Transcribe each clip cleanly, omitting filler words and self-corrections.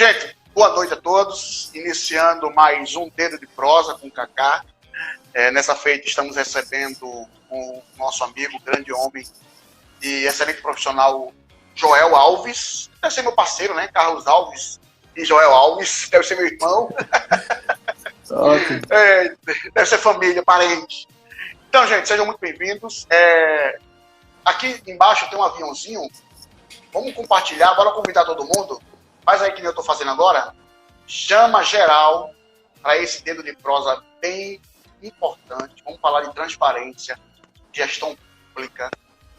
Gente, boa noite a todos. Iniciando mais um Dedo de Prosa com o Kaká. Nessa feita estamos recebendo o nosso amigo, grande homem e excelente profissional, Joel Alves. Deve ser meu parceiro, né? Carlos Alves e Joel Alves. Deve ser meu irmão. Deve ser família, parente. Então, gente, sejam muito bem-vindos. Aqui embaixo tem um aviãozinho. Vamos compartilhar, bora convidar todo mundo. Faz aí que nem eu estou fazendo agora. Chama geral para esse dedo de prosa bem importante. Vamos falar de transparência, gestão pública,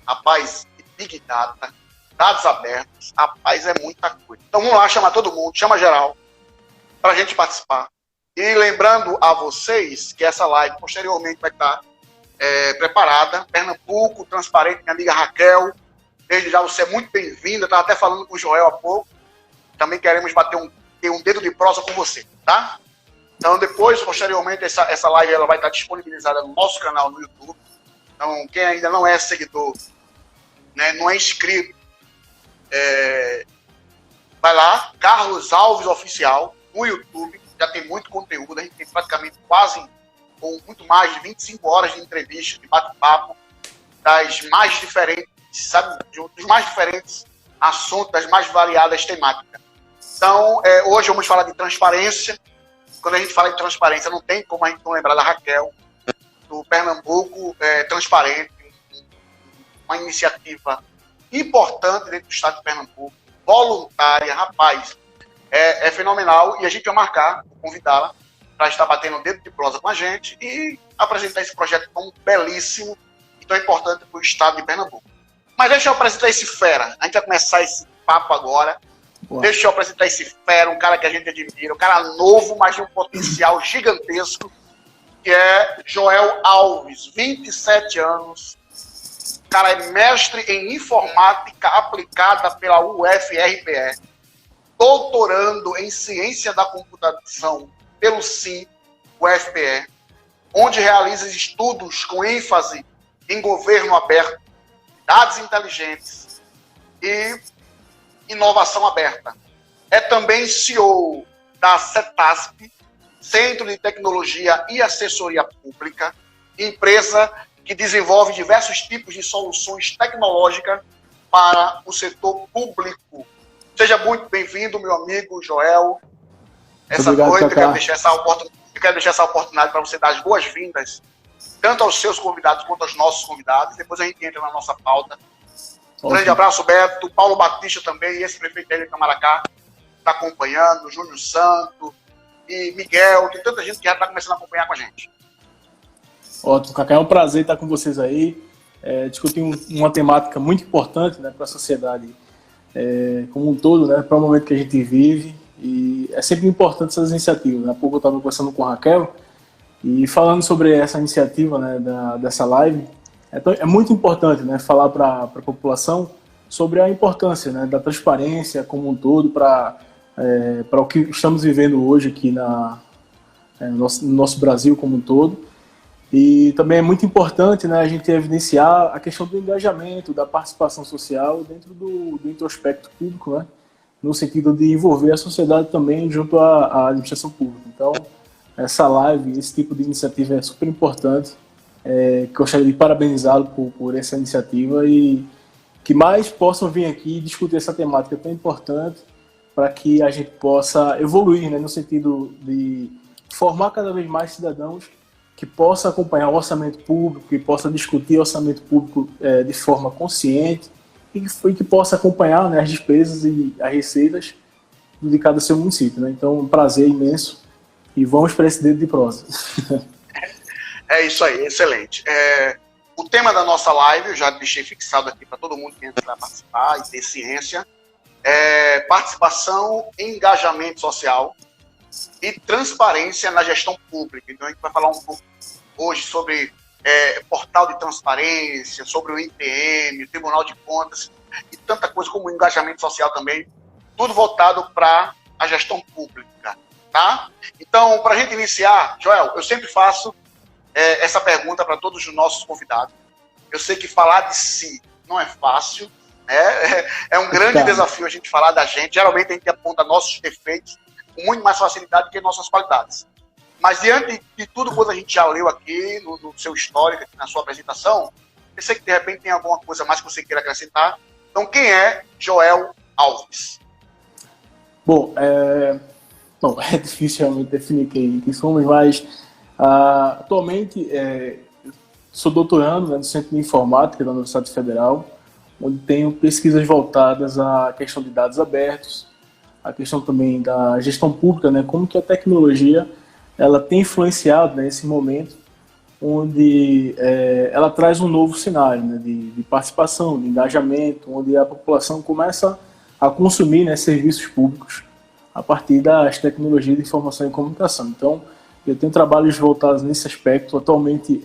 rapaz, Big Data, dados abertos. Rapaz, é muita coisa. Então vamos lá, chamar todo mundo, chama geral, para a gente participar. E lembrando a vocês que essa live posteriormente vai estar preparada. Pernambuco, transparente, minha amiga Raquel. Desde já você é muito bem-vinda. Estava até falando com o Joel há pouco. Também queremos bater um dedo de prosa com você, tá? Então depois, posteriormente, essa live ela vai estar disponibilizada no nosso canal no YouTube. Então quem ainda não é seguidor, né, não é inscrito, vai lá, Carlos Alves Oficial, no YouTube. Já tem muito conteúdo. A gente tem praticamente muito mais de 25 horas de entrevista, de bate-papo, das mais diferentes, sabe, dos mais diferentes assuntos, das mais variadas temáticas. Então, hoje vamos falar de transparência. Quando a gente fala de transparência, não tem como a gente não lembrar da Raquel, do Pernambuco Transparente, uma iniciativa importante dentro do estado de Pernambuco, voluntária, rapaz, é fenomenal, e a gente vai marcar, convidá-la para estar batendo um dedo de prosa com a gente e apresentar esse projeto tão belíssimo e tão importante para o estado de Pernambuco. Mas deixa eu apresentar esse fera. A gente vai começar esse papo agora. Boa. Deixa eu apresentar esse fera, um cara que a gente admira, um cara novo, mas de um potencial gigantesco, que é Joel Alves, 27 anos. O cara é mestre em informática aplicada pela UFRPE, doutorando em ciência da computação pelo SIM, UFPE, onde realiza estudos com ênfase em governo aberto, dados inteligentes e inovação aberta. É também CEO da CETASP, Centro de Tecnologia e Assessoria Pública, empresa que desenvolve diversos tipos de soluções tecnológicas para o setor público. Seja muito bem-vindo, meu amigo Joel. Essa noite eu quero deixar essa oportunidade para você dar as boas-vindas, tanto aos seus convidados quanto aos nossos convidados. Depois a gente entra na nossa pauta. Um grande abraço, Beto. Paulo Batista também, e esse prefeito aí de Itamaracá está acompanhando, Júnior Santo e Miguel. Tem tanta gente que já está começando a acompanhar com a gente. Ótimo, Cacá. É um prazer estar com vocês aí. Discutir uma temática muito importante, né, para a sociedade como um todo, né, para o momento que a gente vive. E é sempre importante essas iniciativas. Há pouco eu estava conversando com a Raquel e falando sobre essa iniciativa, né, dessa live. É muito importante, né, falar para a população sobre a importância, né, da transparência como um todo para o que estamos vivendo hoje aqui no nosso Brasil como um todo. E também é muito importante, né, a gente evidenciar a questão do engajamento, da participação social dentro do introspecto público, né, no sentido de envolver a sociedade também junto à administração pública. Então, essa live, esse tipo de iniciativa é super importante. Gostaria de parabenizá-lo por essa iniciativa e que mais possam vir aqui e discutir essa temática tão importante para que a gente possa evoluir, né, no sentido de formar cada vez mais cidadãos que possam acompanhar o orçamento público, que possam discutir o orçamento público de forma consciente e que possa acompanhar, né, as despesas e as receitas de cada seu município, né? Então, um prazer imenso e vamos para esse dedo de prosa. É isso aí, excelente. O tema da nossa live, eu já deixei fixado aqui para todo mundo que entra participar e ter ciência, é participação, engajamento social e transparência na gestão pública. Então a gente vai falar um pouco hoje sobre portal de transparência, sobre o INPM, o Tribunal de Contas e tanta coisa como engajamento social também, tudo voltado para a gestão pública, tá? Então, para a gente iniciar, Joel, eu sempre faço essa pergunta para todos os nossos convidados. Eu sei que falar de si não é fácil, É um grande desafio a gente falar da gente. Geralmente a gente aponta nossos defeitos com muito mais facilidade que nossas qualidades. Mas diante de tudo quanto a gente já leu aqui, no seu histórico, na sua apresentação, eu sei que de repente tem alguma coisa mais que você queira acrescentar. Então, quem é Joel Alves? Bom, é difícil realmente definir quem somos, mas atualmente sou doutorando, né, no Centro de Informática da Universidade Federal, onde tenho pesquisas voltadas à questão de dados abertos, a questão também da gestão pública, né, como que a tecnologia ela tem influenciado nesse momento, onde ela traz um novo cenário, né, de participação, de engajamento, onde a população começa a consumir, né, serviços públicos a partir das tecnologias de informação e comunicação. Então, eu tenho trabalhos voltados nesse aspecto. Atualmente,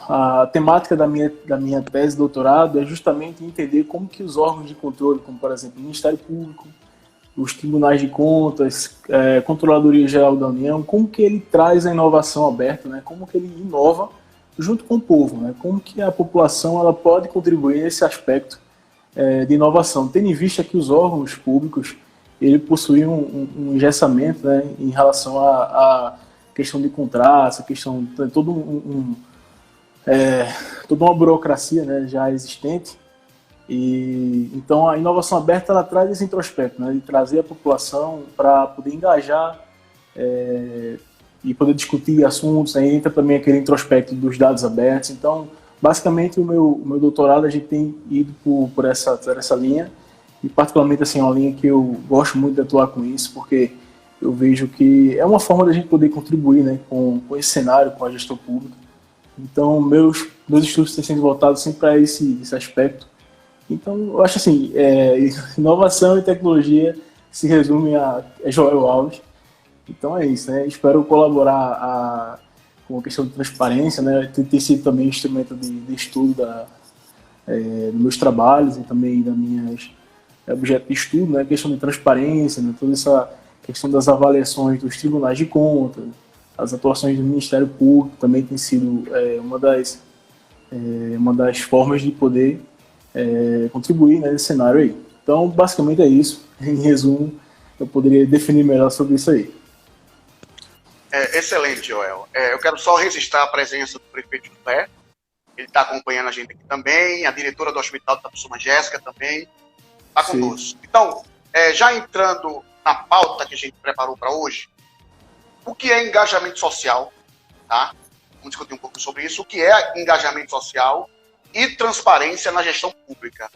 a temática da minha tese de doutorado é justamente entender como que os órgãos de controle, como, por exemplo, o Ministério Público, os tribunais de contas, Controladoria Geral da União, como que ele traz a inovação aberta, né? Como que ele inova junto com o povo, né? Como que a população ela pode contribuir nesse aspecto de inovação, tendo em vista que os órgãos públicos ele possui um engessamento, né, em relação à questão de contratos, a questão de toda uma burocracia, né, já existente. E então a inovação aberta ela traz esse introspecto, né, de trazer a população para poder engajar e poder discutir assuntos. Aí entra também aquele introspecto dos dados abertos. Então, basicamente, o meu doutorado a gente tem ido por essa linha. E particularmente assim, é uma linha que eu gosto muito de atuar com isso, porque eu vejo que é uma forma da gente poder contribuir, né, com esse cenário, com a gestão pública. Então, meus estudos têm sido voltados sempre para esse aspecto. Então, eu acho assim, inovação e tecnologia se resume a Joel Alves. Então é isso, né? Espero colaborar com a questão de transparência, né? Tem sido também instrumento de estudo dos meus trabalhos e também das minhas objeto de estudo, né, questão de transparência, né, toda essa questão das avaliações dos tribunais de contas, as atuações do Ministério Público também tem sido uma das formas de poder contribuir, né, nesse cenário aí. Então, basicamente é isso. Em resumo, eu poderia definir melhor sobre isso aí. Excelente, Joel. Eu quero só registrar a presença do prefeito José. Ele está acompanhando a gente aqui também, a diretora do Hospital de Itapissuma, Jéssica, também. Está conosco. Então, já entrando na pauta que a gente preparou para hoje, o que é engajamento social? Tá? Vamos discutir um pouco sobre isso. O que é engajamento social e transparência na gestão pública?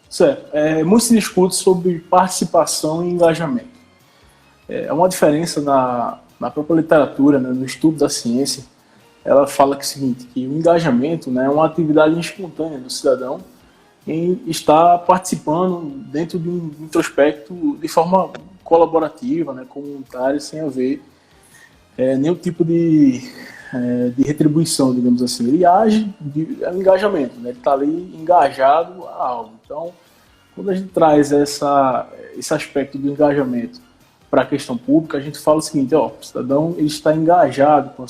Certo. Muito se discute sobre participação e engajamento. É uma diferença na própria literatura, né, no estudo da ciência. Ela fala que é o seguinte, que o engajamento, né, é uma atividade espontânea do cidadão em estar participando dentro de um introspecto de forma colaborativa, né, comunitária, sem haver nenhum tipo de retribuição, digamos assim. Ele age é um engajamento, né, ele está ali engajado a algo. Então, quando a gente traz esse aspecto do engajamento para a questão pública, a gente fala o seguinte, o cidadão ele está engajado com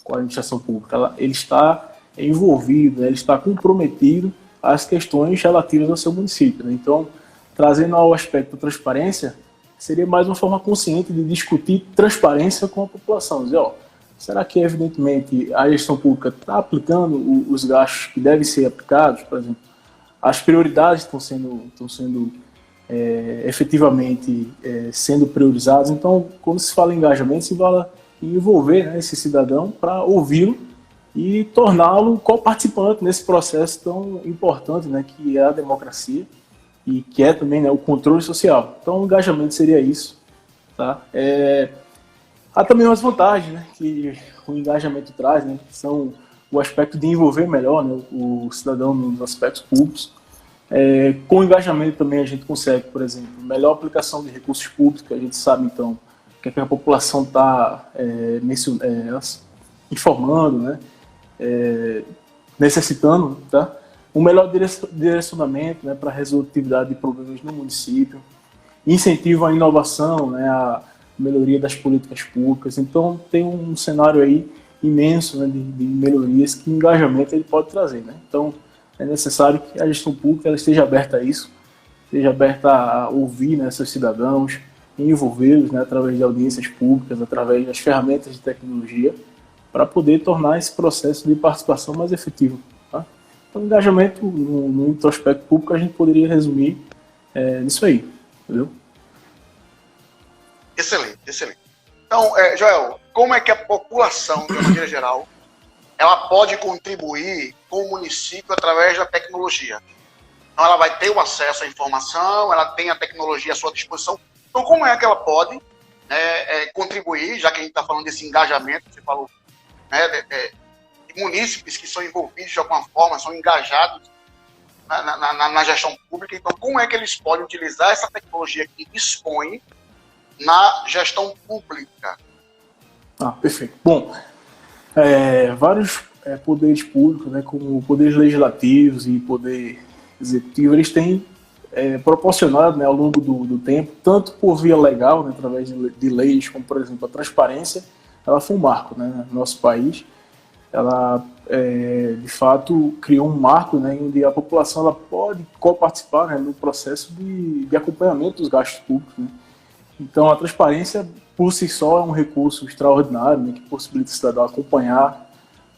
a administração pública, ele está envolvido, né, ele está comprometido às questões relativas ao seu município. Né? Então, trazendo ao aspecto da transparência, seria mais uma forma consciente de discutir transparência com a população. Dizer, será que, evidentemente, a gestão pública está aplicando os gastos que devem ser aplicados? Por exemplo, as prioridades estão sendo efetivamente sendo priorizadas. Então, quando se fala em engajamento, se fala em envolver, né, esse cidadão para ouvi-lo e torná-lo co-participante nesse processo tão importante, né, que é a democracia e que é também, né, o controle social. Então, o engajamento seria isso. Tá? Há também umas vantagens, né, que o engajamento traz, né, que são o aspecto de envolver melhor, né, o cidadão nos aspectos públicos. Com o engajamento também a gente consegue, por exemplo, melhor aplicação de recursos públicos. A gente sabe, então, o que a população está informando, né, necessitando, tá? Um melhor direcionamento, né, para a resolutividade de problemas no município, incentivo à inovação, né, a melhoria das políticas públicas. Então, tem um cenário aí imenso, né, de melhorias que o engajamento ele pode trazer, né? Então, é necessário que a gestão pública ela esteja aberta a isso, esteja aberta a ouvir, né, seus cidadãos, envolvê-los, né, através de audiências públicas, através das ferramentas de tecnologia, para poder tornar esse processo de participação mais efetivo. Tá? Então, engajamento no introspecto público a gente poderia resumir nisso aí, entendeu? Excelente, excelente. Então, Joel, como é que a população, de uma maneira geral, ela pode contribuir com o município através da tecnologia? Então, ela vai ter o acesso à informação, ela tem a tecnologia à sua disposição. Então, como é que ela pode contribuir, já que a gente está falando desse engajamento, você falou, né, de munícipes que são envolvidos de alguma forma, são engajados na gestão pública. Então, como é que eles podem utilizar essa tecnologia que dispõe na gestão pública? Perfeito. Bom, vários poderes públicos, né, como poderes legislativos e poder executivo, eles têm proporcionado, né, ao longo do tempo, tanto por via legal, né, através de leis, como, por exemplo, a transparência, ela foi um marco, né, no nosso país. Ela, de fato, criou um marco, né, onde a população ela pode coparticipar, né, no processo de acompanhamento dos gastos públicos. Né. Então, a transparência, por si só, é um recurso extraordinário, né, que possibilita o cidadão acompanhar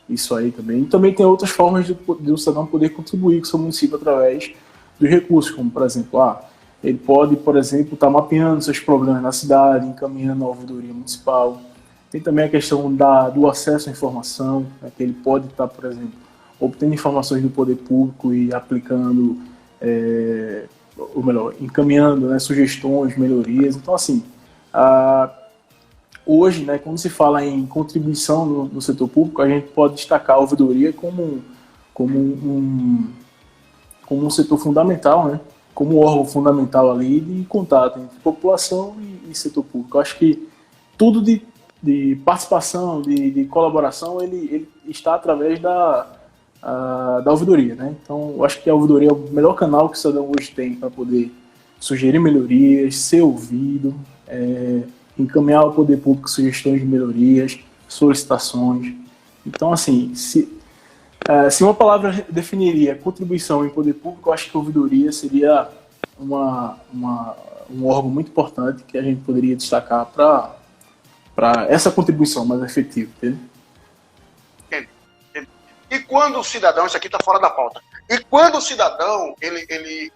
isso aí também. E também tem outras formas de o cidadão poder contribuir com o seu município através dos recursos, como, por exemplo, ele pode, por exemplo, estar mapeando seus problemas na cidade, encaminhando a ouvidoria municipal. Tem também a questão do acesso à informação, né, que ele pode estar, por exemplo, obtendo informações do poder público e aplicando, ou melhor, encaminhando, né, sugestões, melhorias. Então, assim, hoje, né, quando se fala em contribuição no setor público, a gente pode destacar a ouvidoria como um setor fundamental, né, como um órgão fundamental ali de contato entre população e setor público. Eu acho que tudo de participação, de colaboração, ele está através da ouvidoria, né? Então, eu acho que a ouvidoria é o melhor canal que o cidadão hoje tem para poder sugerir melhorias, ser ouvido, encaminhar ao poder público sugestões de melhorias, solicitações. Então, assim, se uma palavra definiria contribuição em poder público, eu acho que a ouvidoria seria um órgão muito importante que a gente poderia destacar para essa contribuição mais efetiva, entendeu? E quando o cidadão, isso aqui está fora da pauta, e quando o cidadão, ele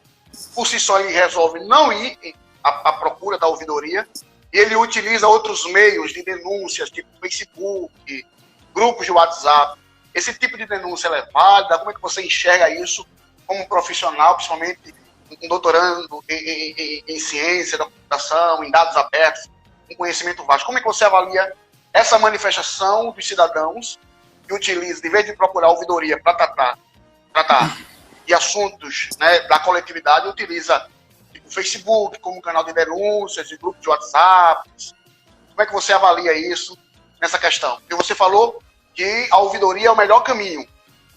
por si só, ele resolve não ir à procura da ouvidoria, e ele utiliza outros meios de denúncias, tipo Facebook, grupos de WhatsApp, esse tipo de denúncia é válida? Como é que você enxerga isso como profissional, principalmente um doutorando em ciência da computação, em dados abertos, um conhecimento vasto? Como é que você avalia essa manifestação dos cidadãos que utilizam, em vez de procurar ouvidoria para tratar de assuntos, né, da coletividade, utiliza o Facebook como canal de denúncias, de grupos de WhatsApp? Como é que você avalia isso nessa questão? Porque você falou que a ouvidoria é o melhor caminho,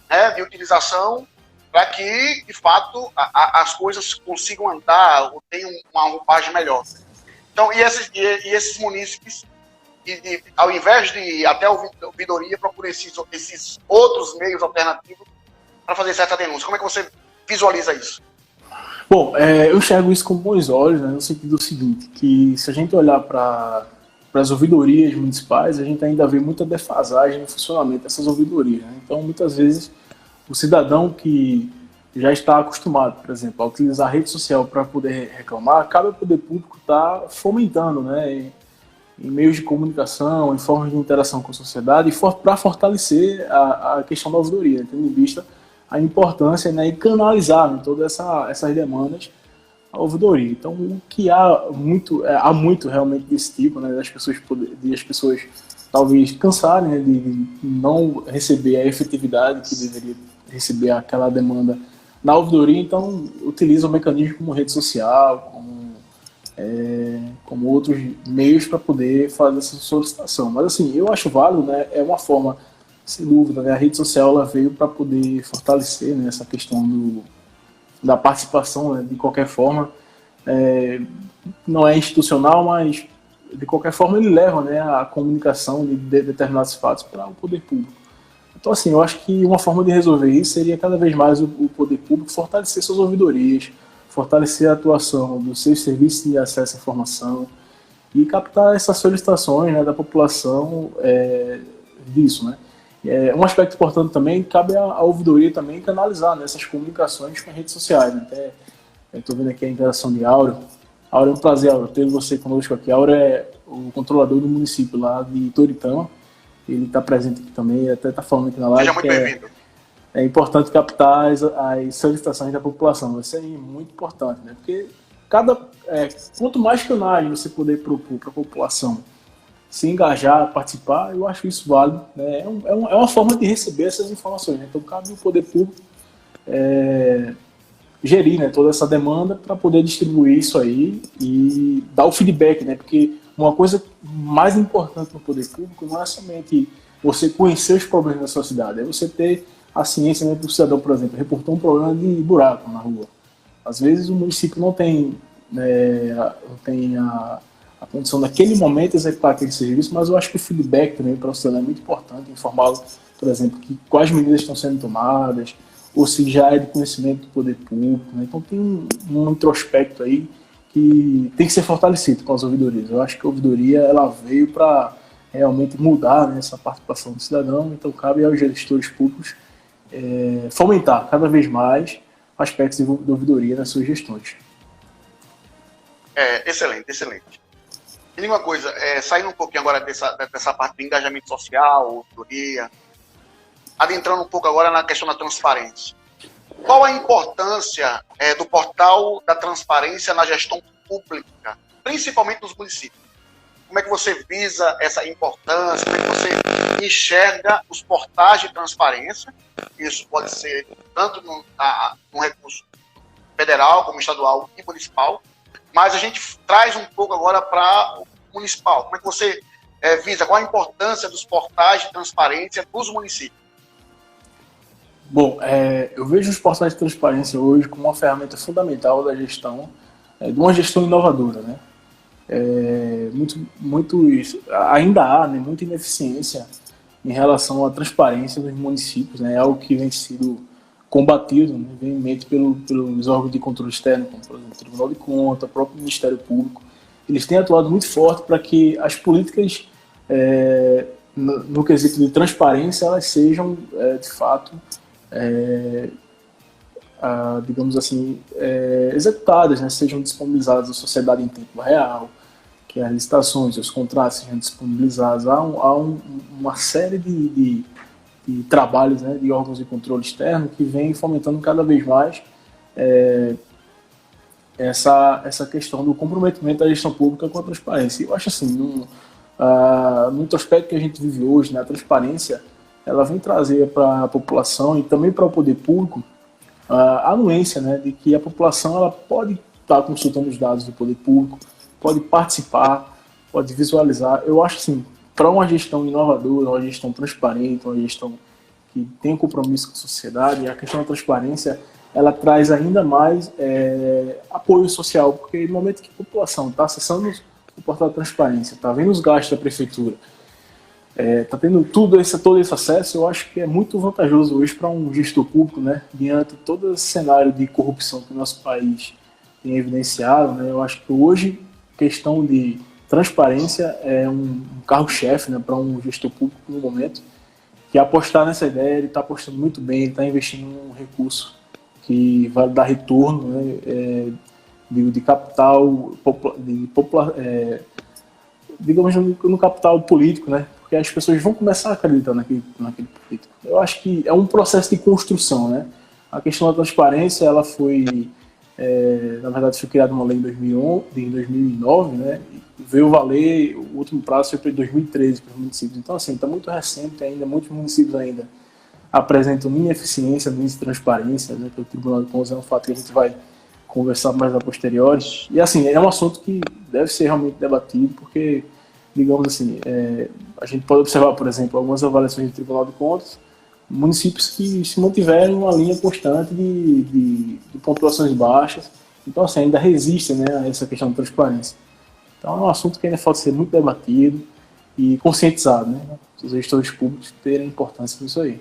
né, de utilização para que, de fato, as coisas consigam andar ou tenham uma roupagem melhor. Então, e esses munícipes, ao invés de ir até a ouvidoria, procuram esses outros meios alternativos para fazer certa denúncia. Como é que você visualiza isso? Bom, eu enxergo isso com bons olhos, né, no sentido do seguinte, que se a gente olhar para as ouvidorias municipais, a gente ainda vê muita defasagem no funcionamento dessas ouvidorias. Né? Então, muitas vezes, o cidadão que já está acostumado, por exemplo, a utilizar a rede social para poder reclamar, cabe ao poder público estar fomentando, né, em meios de comunicação, em formas de interação com a sociedade, para fortalecer a questão da ouvidoria, tendo em vista a importância, né, em canalizar, né, todas essas demandas à ouvidoria. Então, o que há muito realmente desse tipo, né, das pessoas talvez cansarem, né, de não receber a efetividade que deveria receber aquela demanda na ouvidoria, então utiliza o mecanismo como rede social, como outros meios para poder fazer essa solicitação. Mas assim, eu acho válido, né, é uma forma, sem dúvida, né, a rede social ela veio para poder fortalecer, né, essa questão da participação, né, de qualquer forma. Não é institucional, mas de qualquer forma, ele leva, né, a comunicação de determinados fatos para o poder público. Então, assim, eu acho que uma forma de resolver isso seria cada vez mais o poder público fortalecer suas ouvidorias, fortalecer a atuação dos seus serviços de acesso à informação e captar essas solicitações, né, da população disso, né. Um aspecto importante também, cabe à ouvidoria também canalizar, né, essas comunicações com as redes sociais, né. Até estou vendo aqui a interação de Áureo. Áureo, é um prazer, Áureo, ter você conosco aqui. Áureo é o controlador do município lá de Toritama. Ele está presente aqui também, até está falando aqui na live. Seja muito bem-vindo. É importante captar as solicitações da população. Isso é muito importante, né? Porque quanto mais canais você poder propor para a população se engajar, participar, eu acho isso válido, né? É uma forma de receber essas informações, né? Então, cabe o poder público gerir, né, toda essa demanda para poder distribuir isso aí e dar o feedback, né? Porque uma coisa mais importante no poder público não é somente você conhecer os problemas da sua cidade, é você ter a ciência, né, para o cidadão, por exemplo, reportar um problema de buraco na rua. Às vezes o município não tem, a condição naquele momento de executar aquele serviço, mas eu acho que o feedback também para o cidadão é muito importante, informá-lo, por exemplo, que quais medidas estão sendo tomadas, ou se já é de conhecimento do poder público, né? Então tem um introspecto aí que tem que ser fortalecido com as ouvidorias. Eu acho que a ouvidoria ela veio para realmente mudar, né, essa participação do cidadão, então cabe aos gestores públicos fomentar cada vez mais aspectos de ouvidoria nas suas gestões. Excelente, excelente. E uma coisa, saindo um pouquinho agora dessa parte de engajamento social, ouvidoria, adentrando um pouco agora na questão da transparência. Qual a importância do portal da transparência na gestão pública, principalmente nos municípios? Como é que você visa essa importância? Como é que você enxerga os portais de transparência? Isso pode ser tanto no recurso federal, como estadual e municipal, mas a gente traz um pouco agora para o municipal. Como é que você visa? Qual a importância dos portais de transparência dos municípios? Bom, eu vejo os portais de transparência hoje como uma ferramenta fundamental da gestão, de uma gestão inovadora, né? Ainda há, né, muita ineficiência em relação à transparência dos municípios, né? É algo que vem sido combatido, né, veemente pelos órgãos de controle externo, como por exemplo o Tribunal de Contas, o próprio Ministério Público. Eles têm atuado muito forte para que as políticas no quesito de transparência elas sejam de fato digamos assim, executadas, né, sejam disponibilizadas à sociedade em tempo real, que as licitações, os contratos sejam disponibilizados. Há uma série de trabalhos, né, de órgãos de controle externo que vem fomentando cada vez mais essa questão do comprometimento da gestão pública com a transparência. E eu acho assim, no aspecto que a gente vive hoje, né, a transparência ela vem trazer para a população e também para o poder público a anuência, né, de que a população ela pode estar consultando os dados do poder público, pode participar, pode visualizar. Eu acho assim, para uma gestão inovadora, uma gestão transparente, uma gestão que tem compromisso com a sociedade, a questão da transparência ela traz ainda mais apoio social, porque no momento que a população está acessando o portal da transparência, está vendo os gastos da prefeitura, está tendo todo esse acesso, eu acho que é muito vantajoso hoje para um gestor público, né, diante de todo esse cenário de corrupção que o nosso país tem evidenciado, né, eu acho que hoje a questão de transparência é um carro-chefe, né, para um gestor público no momento, que apostar nessa ideia, ele está apostando muito bem, ele está investindo em um recurso que vai dar retorno, né, de capital, digamos no capital político, né, porque as pessoas vão começar a acreditar naquele político. Eu acho que é um processo de construção, né? A questão da transparência, ela foi, na verdade, foi criada uma lei em 2009, né? E veio valer, o último prazo foi em 2013 para os municípios. Então, assim, está muito recente ainda, muitos municípios ainda apresentam ineficiência no índice de transparência, né? Pelo Tribunal de Contas, é um fato que a gente vai conversar mais a posteriori. E, assim, é um assunto que deve ser realmente debatido, porque digamos assim, a gente pode observar, por exemplo, algumas avaliações do Tribunal de Contas, municípios que se mantiveram uma linha constante de pontuações baixas, então assim, ainda resistem, né, a essa questão de transparência. Então é um assunto que ainda falta ser muito debatido e conscientizado, né? Os gestores públicos terem importância nisso aí.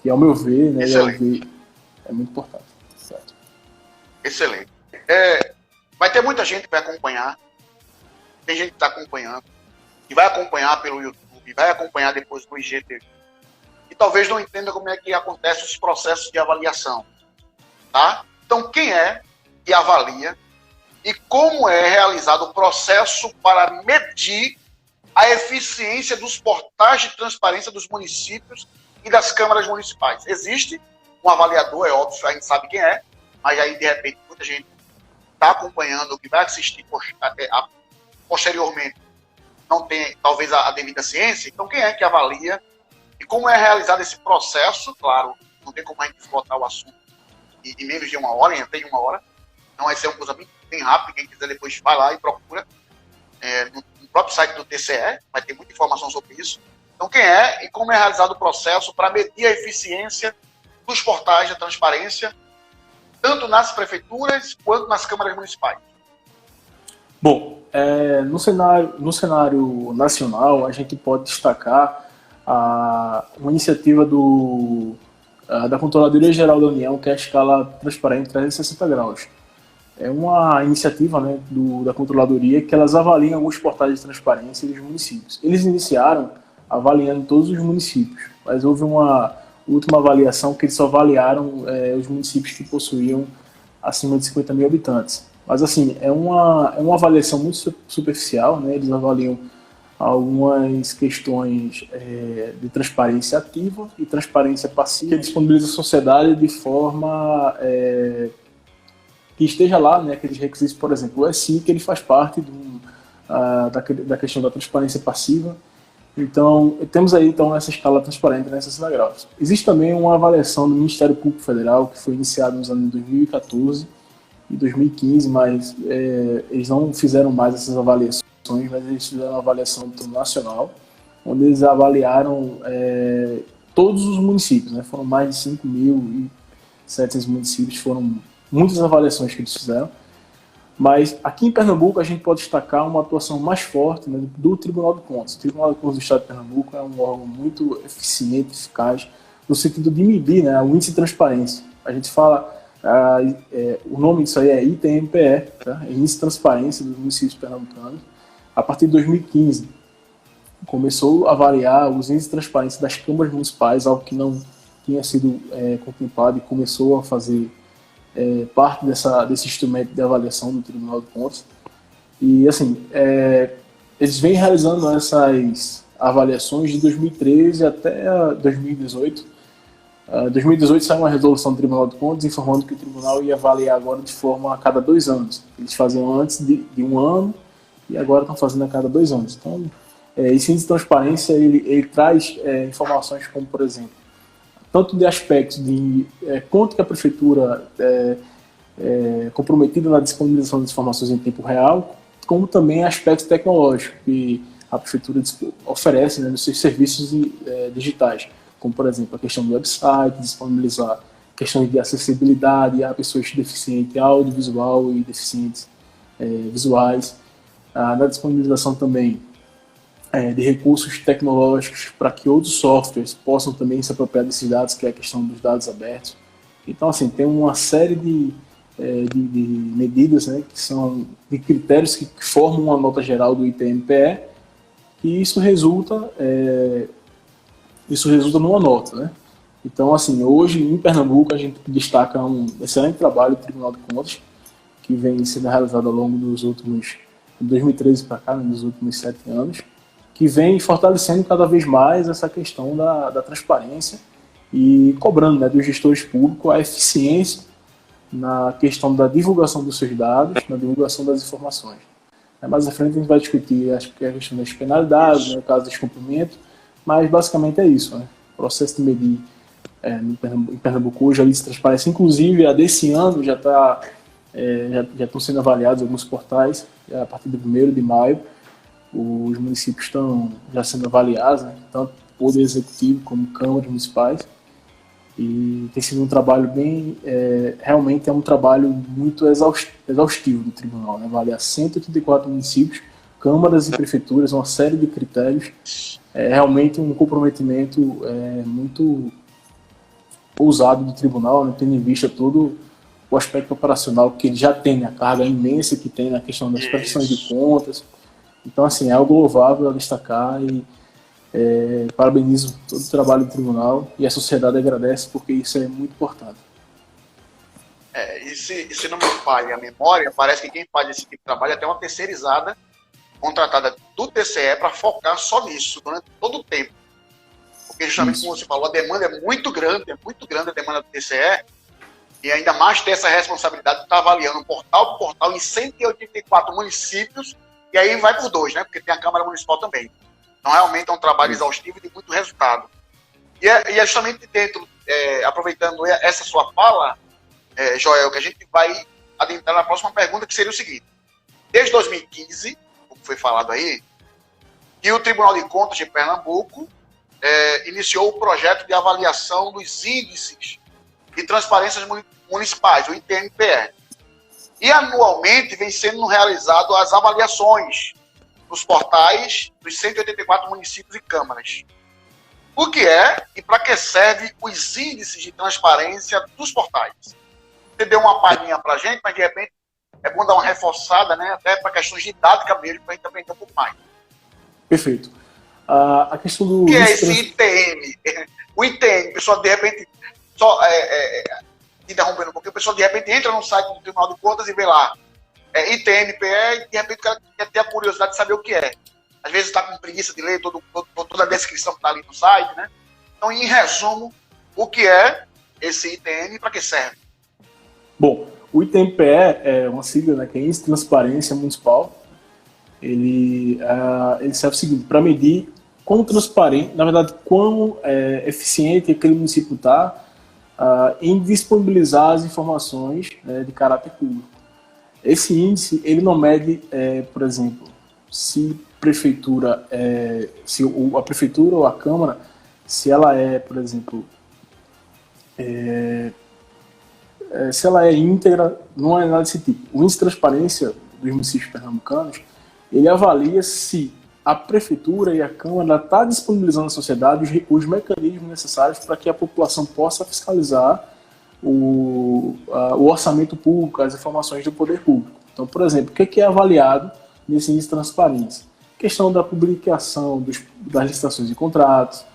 Que, ao meu ver, né, é muito importante. Certo? Excelente. Vai ter muita gente que vai acompanhar, tem gente que está acompanhando, e vai acompanhar pelo YouTube, vai acompanhar depois no IGTV, e talvez não entenda como é que acontecem os processos de avaliação. Tá? Então, quem é que avalia e como é realizado o processo para medir a eficiência dos portais de transparência dos municípios e das câmaras municipais? Existe um avaliador, é óbvio, a gente sabe quem é, mas aí, de repente, muita gente está acompanhando, que vai assistir posteriormente, não tem, talvez, a devida ciência. Então, quem é que avalia e como é realizado esse processo? Claro, não tem como a gente esgotar o assunto em menos de uma hora, em até uma hora. Então, vai ser uma coisa bem rápida. Quem quiser depois vai lá e procura. No próprio site do TCE, vai ter muita informação sobre isso. Então, quem é e como é realizado o processo para medir a eficiência dos portais de transparência, tanto nas prefeituras quanto nas câmaras municipais? Bom, no cenário nacional, a gente pode destacar uma iniciativa da Controladoria Geral da União, que é a escala transparente 360 graus. É uma iniciativa, né, da Controladoria, que elas avaliam alguns portais de transparência dos municípios. Eles iniciaram avaliando todos os municípios, mas houve uma última avaliação que eles só avaliaram os municípios que possuíam acima de 50 mil habitantes. Mas, assim, é uma avaliação muito superficial, né? Eles avaliam algumas questões de transparência ativa e transparência passiva, que disponibiliza a sociedade de forma que esteja lá, né, aqueles requisitos, por exemplo, o SI, que ele faz parte da questão da transparência passiva. Então, temos aí essa escala transparente, né, 60 graus. Existe também uma avaliação do Ministério Público Federal, que foi iniciada nos anos 2014 e 2015, mas eles não fizeram mais essas avaliações, mas eles fizeram uma avaliação nacional, onde eles avaliaram todos os municípios, né? Foram mais de 5.700 municípios, foram muitas avaliações que eles fizeram. Mas aqui em Pernambuco a gente pode destacar uma atuação mais forte, né, do Tribunal de Contas. O Tribunal de Contas do Estado de Pernambuco é um órgão muito eficiente, eficaz, no sentido de medir, né, o índice de transparência. A gente fala, o nome disso aí é ITMPE, tá? É Índice de Transparência dos Municípios Pernambucanos. A partir de 2015, começou a avaliar os índices de transparência das câmaras municipais, algo que não tinha sido contemplado, e começou a fazer parte desse instrumento de avaliação do Tribunal de Contas. E, assim, eles vêm realizando essas avaliações de 2013 até 2018. 2018 saiu uma resolução do Tribunal de Contas informando que o Tribunal ia avaliar agora de forma a cada 2 anos. Eles faziam antes de 1 ano e agora estão fazendo a cada 2 anos. Então, esse índice de transparência, ele traz informações como, por exemplo, tanto de aspectos de quanto que a prefeitura é comprometida na disponibilização das informações em tempo real, como também aspectos tecnológicos que a prefeitura oferece, né, nos seus serviços digitais, como, por exemplo, a questão do website, disponibilizar questões de acessibilidade a pessoas deficientes audiovisual e deficientes visuais, na disponibilização também de recursos tecnológicos para que outros softwares possam também se apropriar desses dados, que é a questão dos dados abertos. Então, assim, tem uma série de medidas, né, que são de critérios que formam uma nota geral do ITMPE, e isso resulta numa nota, né? Então, assim, hoje em Pernambuco a gente destaca um excelente trabalho do Tribunal de Contas, que vem sendo realizado ao longo dos últimos, de 2013 para cá, né, dos últimos 7 anos, que vem fortalecendo cada vez mais essa questão da transparência e cobrando, né, dos gestores públicos a eficiência na questão da divulgação dos seus dados, na divulgação das informações. Mais à frente a gente vai discutir a questão das penalidades, né, no caso de descumprimento, mas basicamente é isso, né? O processo de medir em Pernambuco hoje a lista de transparência, inclusive a desse ano já estão sendo avaliados alguns portais, a partir de 1º de maio, os municípios estão já sendo avaliados, né, tanto Poder Executivo como câmaras municipais, E tem sido um trabalho bem, realmente é um trabalho muito exaustivo do tribunal, né? Avalia 184 municípios, câmaras e prefeituras, uma série de critérios, realmente um comprometimento muito ousado do tribunal, né? Tendo em vista todo o aspecto operacional que ele já tem, a carga imensa que tem na questão das prestações de contas. Então, assim, é algo louvável a destacar e parabenizo todo o trabalho do tribunal e a sociedade agradece porque isso é muito importante. E se não me falha a memória, parece que quem faz esse tipo de trabalho é até uma terceirizada contratada do TCE para focar só nisso durante todo o tempo. Porque justamente como você falou, a demanda é muito grande a demanda do TCE, e ainda mais ter essa responsabilidade de estar avaliando portal por portal em 184 municípios, e aí vai por 2, né? Porque tem a Câmara Municipal também. Então, realmente é um trabalho exaustivo e de muito resultado. E é justamente dentro, aproveitando essa sua fala, Joel, que a gente vai adentrar na próxima pergunta, que seria o seguinte. Desde 2015, como foi falado aí, que o Tribunal de Contas de Pernambuco iniciou o projeto de avaliação dos índices de transparências municipais, o ITMPE. E anualmente vem sendo realizado as avaliações nos portais dos 184 municípios e câmaras. O que é e para que serve os índices de transparência dos portais? Você deu uma palhinha para a gente, mas de repente é bom dar uma reforçada, né, até para questões didáticas mesmo, para a gente aprender um pouco mais. Perfeito. A questão do... O que é esse ITM? O ITM, o pessoal de repente, só interrompendo um pouquinho, o pessoal de repente entra no site do Tribunal de Contas e vê lá, ITMPE, e de repente o cara quer ter a curiosidade de saber o que é. Às vezes está com preguiça de ler toda a descrição que está ali no site, né? Então, em resumo, o que é esse ITM e para que serve? Bom, o ITMPE é uma sigla, né, que é Índice de Transparência Municipal. Ele serve o seguinte, para medir quão transparente, na verdade, quão eficiente aquele município está em disponibilizar as informações de caráter público. Esse índice, ele não mede, por exemplo, se a prefeitura ou a Câmara, se ela por exemplo, se ela é íntegra, não é nada desse tipo. O índice de transparência dos municípios pernambucanos, ele avalia se a prefeitura e a Câmara está disponibilizando à sociedade os mecanismos necessários para que a população possa fiscalizar o orçamento público, as informações do poder público. Então, por exemplo, o que é avaliado nesse índice de transparência? Questão da publicação das licitações de contratos,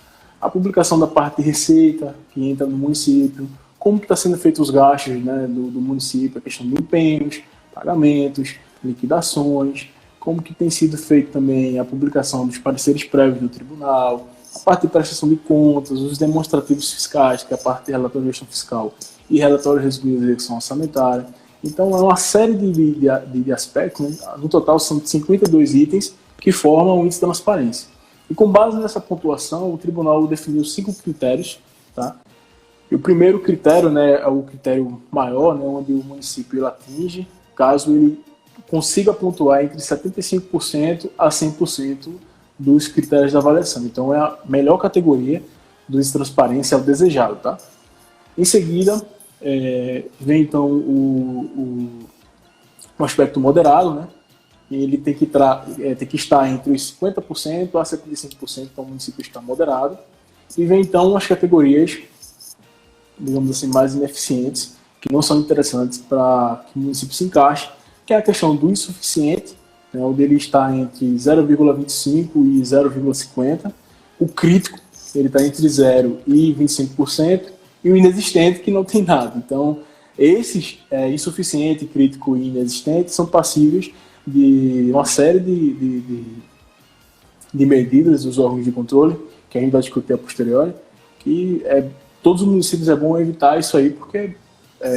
a publicação da parte de receita que entra no município, como está sendo feitos os gastos, né, do município, a questão de empenhos, pagamentos, liquidações, como que tem sido feito também a publicação dos pareceres prévios do tribunal, a parte de prestação de contas, os demonstrativos fiscais, que é a parte de relatório de gestão fiscal e relatório resumido de execução orçamentária. Então, é uma série de aspectos, né? No total são 52 itens que formam o índice de transparência. E com base nessa pontuação, o tribunal definiu 5 critérios, tá? E o primeiro critério, né, é o critério maior, né, onde o município atinge, caso ele consiga pontuar entre 75% a 100% dos critérios de avaliação. Então, é a melhor categoria do índice de transparência, é o desejado, tá? Em seguida, vem então o aspecto moderado, né? Ele tem que estar entre os 50% a 75%, então o município está moderado. E vem então as categorias, digamos assim, mais ineficientes, que não são interessantes para que o município se encaixe, que é a questão do insuficiente, né, onde ele está entre 0,25% e 0,50%. O crítico, ele está entre 0% e 25%, e o inexistente, que não tem nada. Então, esses insuficiente, crítico e inexistente são passíveis de uma série de medidas dos órgãos de controle, que a gente vai discutir a posteriori, que todos os municípios é bom evitar isso aí, porque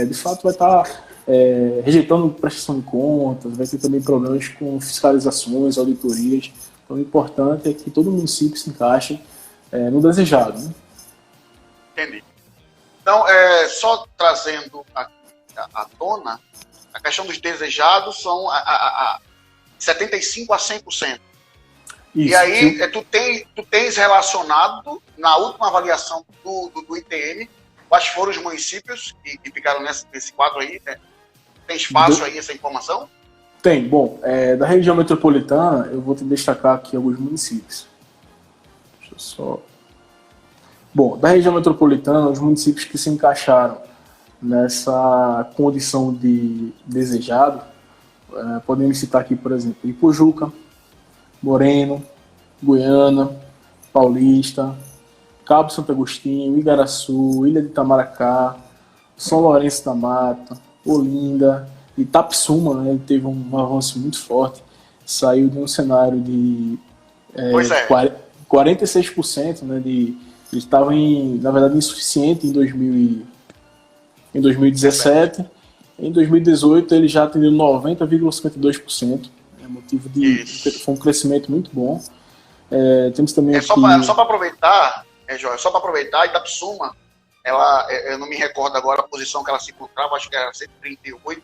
de fato vai estar rejeitando prestação de contas, vai ter também problemas com fiscalizações, auditorias. Então, o importante é que todo município se encaixe no desejado. Né? Entendi. Então, só trazendo à tona, a questão dos desejados são 75% a 100%. Isso, e aí, tu tens relacionado, na última avaliação do ITM, quais foram os municípios que ficaram nesse quadro aí? Né? Tem espaço aí essa informação? Tem. Bom, da região metropolitana, eu vou te destacar aqui alguns municípios. Deixa eu só... Bom, da região metropolitana, os municípios que se encaixaram nessa condição de desejado, podemos citar aqui, por exemplo, Ipojuca, Moreno, Goiânia, Paulista, Cabo Santo Agostinho, Igaraçu, Ilha de Itamaracá, São Lourenço da Mata, Olinda, Itapissuma, né, ele teve um avanço muito forte, saiu de um cenário de 46%, né, ele estava, na verdade, insuficiente em 2017, em 2018 ele já atendeu 90,52%, motivo foi um crescimento muito bom. Temos também só para aproveitar, João, Itapissuma, eu não me recordo agora a posição que ela se encontrava, acho que era 138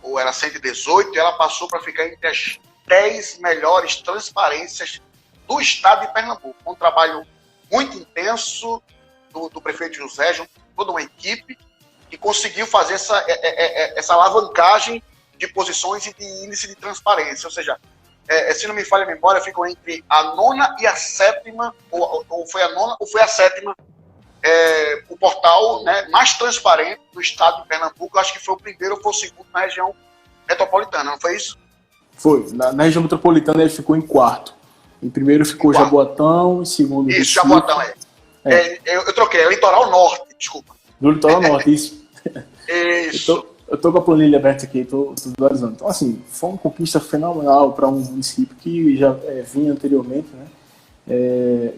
ou era 118, e ela passou para ficar entre as 10 melhores transparências do estado de Pernambuco. Um trabalho muito intenso do prefeito José, junto com toda uma equipe, que conseguiu fazer essa alavancagem de posições e de índice de transparência. Ou seja, se não me falha a memória, ficam entre a 9ª e a 7ª, ou foi a 9ª ou foi a 7ª, o portal, né, mais transparente do estado de Pernambuco. Eu acho que foi o primeiro ou foi o segundo na região metropolitana, não foi isso? Foi. Na região metropolitana ele ficou em 4º. Em primeiro ficou Jaboatão, em segundo... Isso, Recife. Jaboatão, eu troquei, é Litoral Norte, desculpa. Do Litoral Norte, isso. Isso. Eu tô com a planilha aberta aqui, tô visualizando. Então, assim, foi uma conquista fenomenal para um município que já vinha anteriormente, né?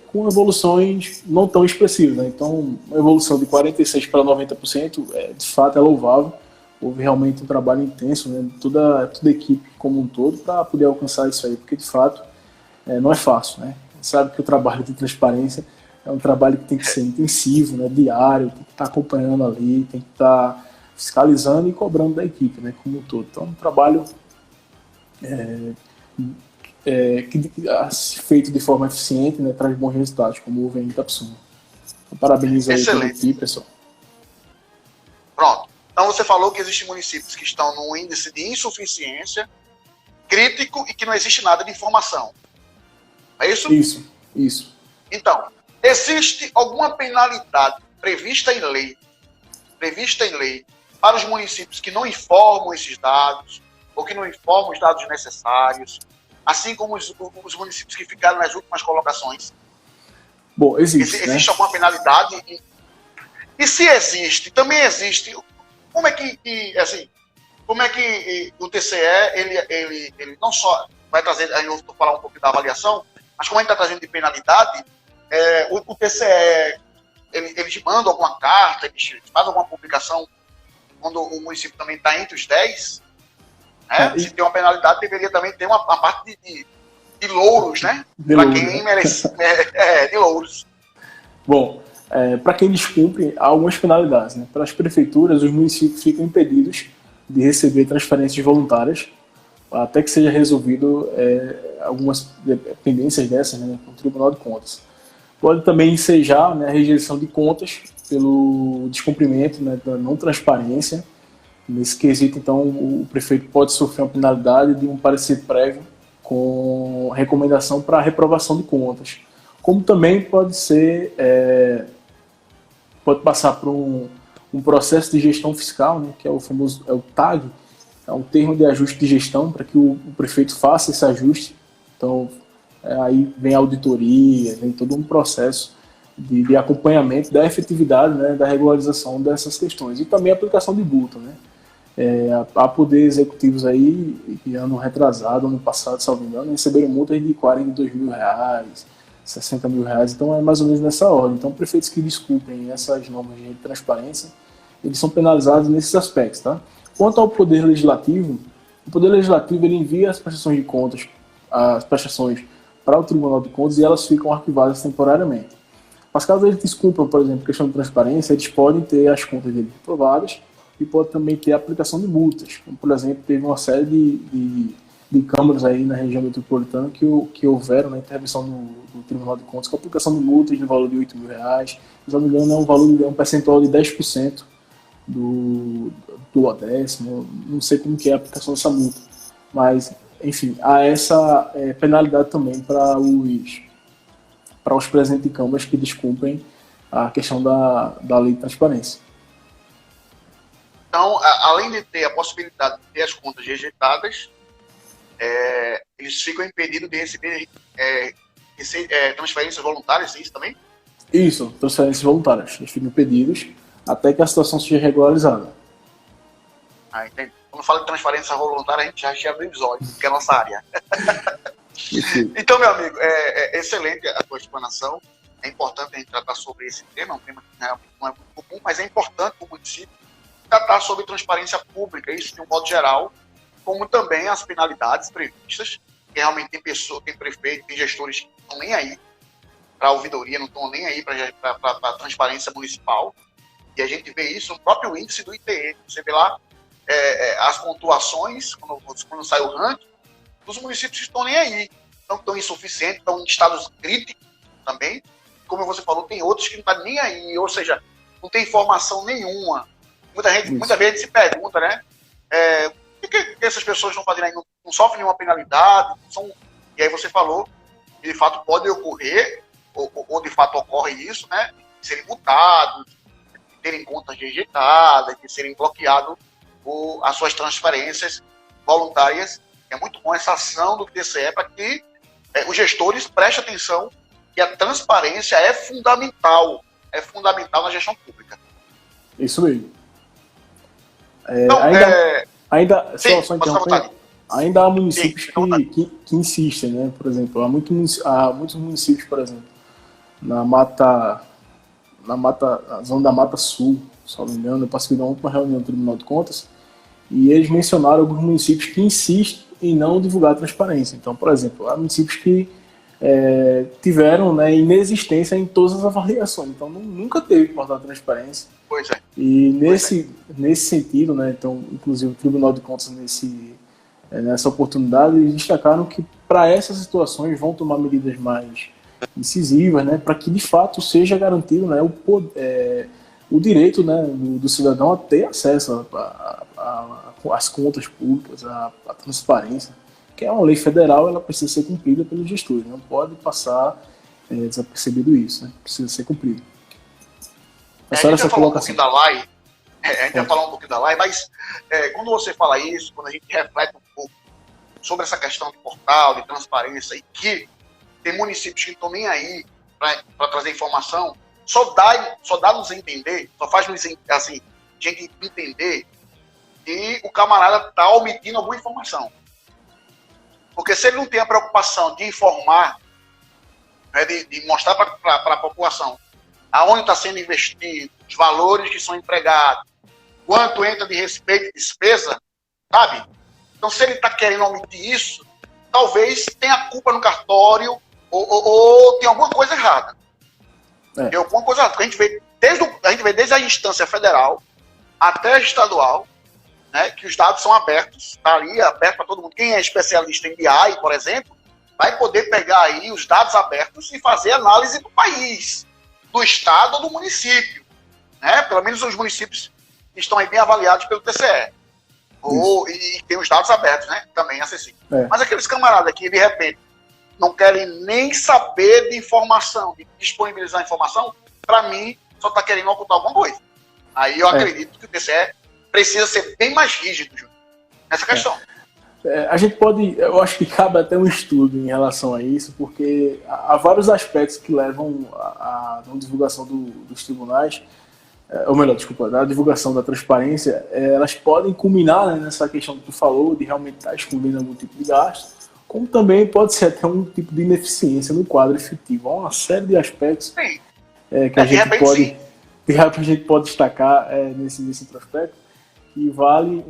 Com evoluções não tão expressivas, né? Então, uma evolução de 46% para 90%, de fato, é louvável. Houve realmente um trabalho intenso, né? Toda a equipe como um todo para poder alcançar isso aí, porque, de fato, não é fácil, né? A gente sabe que o trabalho de transparência é um trabalho que tem que ser intensivo, né? Diário, tem que estar acompanhando ali, tem que estar fiscalizando e cobrando da equipe, né? Como um todo. Então, é um trabalho feito de forma eficiente, né? Traz bons resultados, como houve em Itapissuma. Então, parabéns aí pela equipe, pessoal. Pronto. Então, você falou que existem municípios que estão num índice de insuficiência crítico e que não existe nada de informação. É isso? Isso. Então, existe alguma penalidade prevista em lei para os municípios que não informam esses dados ou que não informam os dados necessários, assim como os municípios que ficaram nas últimas colocações? Bom, existe alguma penalidade? E se existe, também existe, como é que o TCE, ele não só vai trazer, aí eu vou falar um pouco da avaliação, mas como a gente está trazendo de penalidade, o TCE, eles mandam alguma carta, eles fazem alguma publicação quando o município também está entre os 10, né? Se tem uma penalidade, deveria também ter uma parte de louros, né? Para quem merece, de louros. Bom, para quem descumpre, há algumas penalidades, né? Para as prefeituras, os municípios ficam impedidos de receber transferências voluntárias até que seja resolvido algumas pendências dessas, né, com o Tribunal de Contas. Pode também ensejar, né, a rejeição de contas pelo descumprimento, né, da não transparência. Nesse quesito, então, o prefeito pode sofrer uma penalidade de um parecer prévio com recomendação para reprovação de contas. Como também pode passar por um processo de gestão fiscal, né, que é o famoso TAG, é um termo de ajuste de gestão para que o prefeito faça esse ajuste. Então, aí vem a auditoria, vem todo um processo de acompanhamento da efetividade, né, da regularização dessas questões. E também a aplicação de multa, né? Há poderes executivos aí, que ano retrasado, ano passado, salvo engano, receberam multas de R$42 mil, R$60 mil, então é mais ou menos nessa ordem. Então, prefeitos que descumprem essas normas de transparência, eles são penalizados nesses aspectos, tá? Quanto ao Poder Legislativo, o Poder Legislativo ele envia as prestações de contas, as prestações para o Tribunal de Contas e elas ficam arquivadas temporariamente. Mas caso eles descumpram, por exemplo, questão de transparência, eles podem ter as contas deles reprovadas e pode também ter a aplicação de multas. Como, por exemplo, teve uma série de de câmaras aí na região metropolitana que houveram na intervenção do Tribunal de Contas com a aplicação de multas no valor de R$ 8.000. Se não me engano, é um valor de um percentual de 10% do décimo. Não sei como que é a aplicação dessa multa, mas, enfim, há essa penalidade também para os presidentes de câmaras que descumprem a questão da lei de transparência. Então, além de ter a possibilidade de ter as contas rejeitadas, eles ficam impedidos de receber transferências voluntárias, é isso também? Isso, transferências voluntárias. Eles ficam impedidos até que a situação seja regularizada. Entendi. Quando fala de transferência voluntária, a gente já abre os olhos, que é a nossa área. Então, meu amigo, é excelente a tua explanação. É importante a gente tratar sobre esse tema, um tema que realmente não é muito comum, mas é importante para o município tratar sobre transparência pública, isso de um modo geral, como também as penalidades previstas, que realmente tem prefeito, tem gestores que não estão nem aí para a ouvidoria, não estão nem aí para a transparência municipal, e a gente vê isso no próprio índice do ITE. Você vê lá as pontuações, quando sai o ranking, os municípios estão nem aí, não estão insuficientes, estão em estados críticos também. Como você falou, tem outros que não estão nem aí, ou seja, não tem informação nenhuma. Muita vez se pergunta, né? O que essas pessoas estão fazendo aí? Não sofrem nenhuma penalidade? E aí você falou que de fato pode ocorrer, ou de fato ocorre isso, né? De serem multados, de terem contas rejeitadas, de serem bloqueados as suas transferências voluntárias. É muito bom essa ação do TCE para que os gestores prestem atenção que a transparência é fundamental na gestão pública. Isso mesmo. Então, ainda há municípios que insistem, né? Por exemplo, há muitos municípios, por exemplo, na zona da Mata Sul, se não me engano, eu participei da última reunião do Tribunal de Contas, e eles mencionaram alguns municípios que insistem em não divulgar a transparência. Então, por exemplo, há municípios que tiveram, né, inexistência em todas as avaliações, então nunca teve portal de transparência. Pois é. E nesse sentido, né, então, inclusive o Tribunal de Contas nessa oportunidade eles destacaram que para essas situações vão tomar medidas mais incisivas, né, para que de fato seja garantido, né, o direito, né, do cidadão a ter acesso às contas públicas, à transparência, que é uma lei federal, ela precisa ser cumprida pelos gestores, não pode passar desapercebido isso, né, precisa ser cumprido. A gente vai falar um pouquinho da lei, mas quando você fala isso, quando a gente reflete um pouco sobre essa questão de portal, de transparência, e que tem municípios que não estão nem aí para trazer informação, só dá-nos a entender, só faz-nos assim, gente entender que o camarada está omitindo alguma informação. Porque se ele não tem a preocupação de informar, né, de mostrar para a população aonde está sendo investido, os valores que são empregados, quanto entra de respeito e despesa, sabe? Então, se ele está querendo omitir isso, talvez tenha culpa no cartório ou tem alguma coisa errada. Tem alguma coisa errada. Porque a gente vê desde a instância federal até a estadual, né, que os dados são abertos, está ali aberto para todo mundo. Quem é especialista em BI, por exemplo, vai poder pegar aí os dados abertos e fazer análise do país, do estado ou do município, né? Pelo menos os municípios que estão aí bem avaliados pelo TCE. E tem os dados abertos, né? Também acessíveis. Mas aqueles camaradas que, de repente, não querem nem saber de informação, de disponibilizar informação, para mim, só está querendo ocultar alguma coisa. Aí eu acredito que o TCE precisa ser bem mais rígido, Júlio, nessa questão. A gente pode, eu acho que cabe até um estudo em relação a isso, porque há vários aspectos que levam à não divulgação dos tribunais, ou melhor, desculpa, da divulgação da transparência, elas podem culminar, né, nessa questão que tu falou, de realmente estar escondendo algum tipo de gasto, como também pode ser até um tipo de ineficiência no quadro efetivo. Há uma série de aspectos que a gente pode destacar nesse prospecto, que vale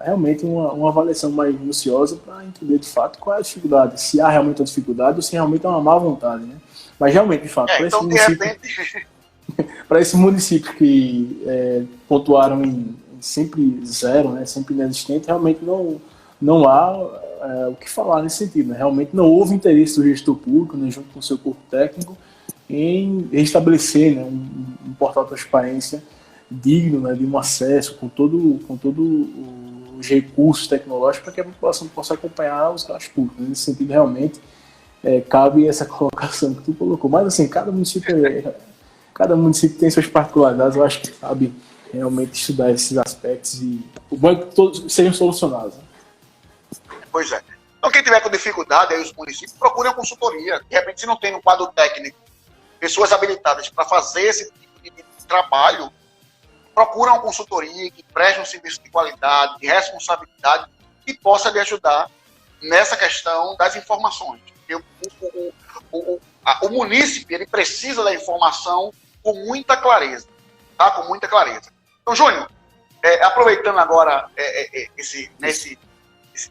realmente uma avaliação mais minuciosa para entender de fato qual é a dificuldade, se há realmente uma dificuldade ou se realmente é uma má vontade, né? Mas realmente, de fato, para esses municípios que pontuaram em sempre zero, né, sempre inexistente, realmente não não há o que falar nesse sentido. Né? Realmente não houve interesse do gestor público, né, junto com o seu corpo técnico, em restabelecer, né, um portal de transparência digno, né, de um acesso com todo os recursos tecnológicos para que a população possa acompanhar os gastos públicos. Nesse sentido, realmente, cabe essa colocação que tu colocou. Mas, assim, cada município tem suas particularidades. Eu acho que cabe realmente estudar esses aspectos e o bom é que todos sejam solucionados. Né? Pois é. Então, quem tiver com dificuldade, aí os municípios, procurem a consultoria. De repente, se não tem no quadro técnico pessoas habilitadas para fazer esse tipo de trabalho, procuram uma consultoria que preste um serviço de qualidade, de responsabilidade e possa lhe ajudar nessa questão das informações. Porque o munícipe, ele precisa da informação com muita clareza, tá? Com muita clareza. Então, Júnior, aproveitando agora esse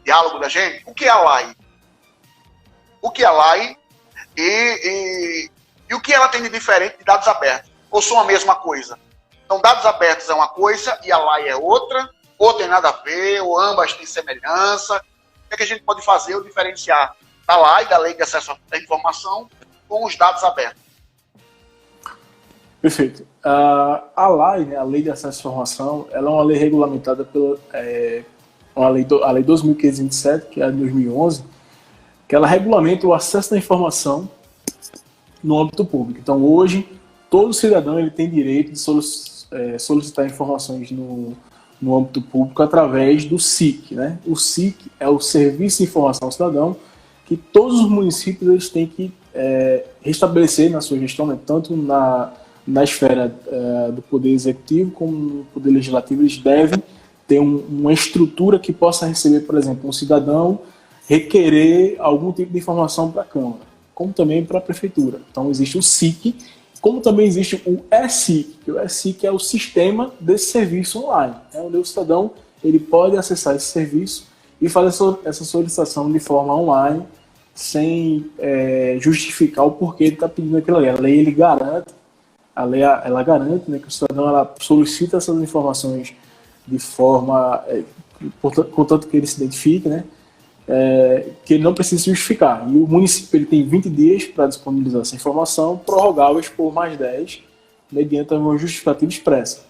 diálogo da gente, o que é a LAI? O que é a LAI e o que ela tem de diferente de dados abertos? Ou são a mesma coisa? Então, dados abertos é uma coisa e a LAI é outra, ou tem nada a ver, ou ambas têm semelhança. O que a gente pode fazer ou diferenciar da LAI, da Lei de Acesso à Informação, com os dados abertos? Perfeito. A LAI, né, a Lei de Acesso à Informação, ela é uma lei regulamentada pela a lei 2.527, que é de 2011, que ela regulamenta o acesso à informação no âmbito público. Então, hoje, todo cidadão ele tem direito de solicitar informações no âmbito público através do SIC. Né? O SIC é o Serviço de Informação ao Cidadão, que todos os municípios eles têm que restabelecer na sua gestão, né? Tanto na esfera do Poder Executivo como no Poder Legislativo, eles devem ter uma estrutura que possa receber, por exemplo, um cidadão requerer algum tipo de informação para a Câmara, como também para a Prefeitura. Então, existe o SIC, como também existe o e-SIC, que o e-SIC é o sistema desse serviço online, né, onde o cidadão ele pode acessar esse serviço e fazer essa solicitação de forma online, sem justificar o porquê ele está pedindo aquilo ali. A lei ele garante, ela garante, né, que o cidadão ela solicita essas informações de forma, contanto que ele se identifique, né, que ele não precisa justificar. E o município ele tem 20 dias para disponibilizar essa informação, prorrogáveis por mais 10, mediante uma justificativa expressa.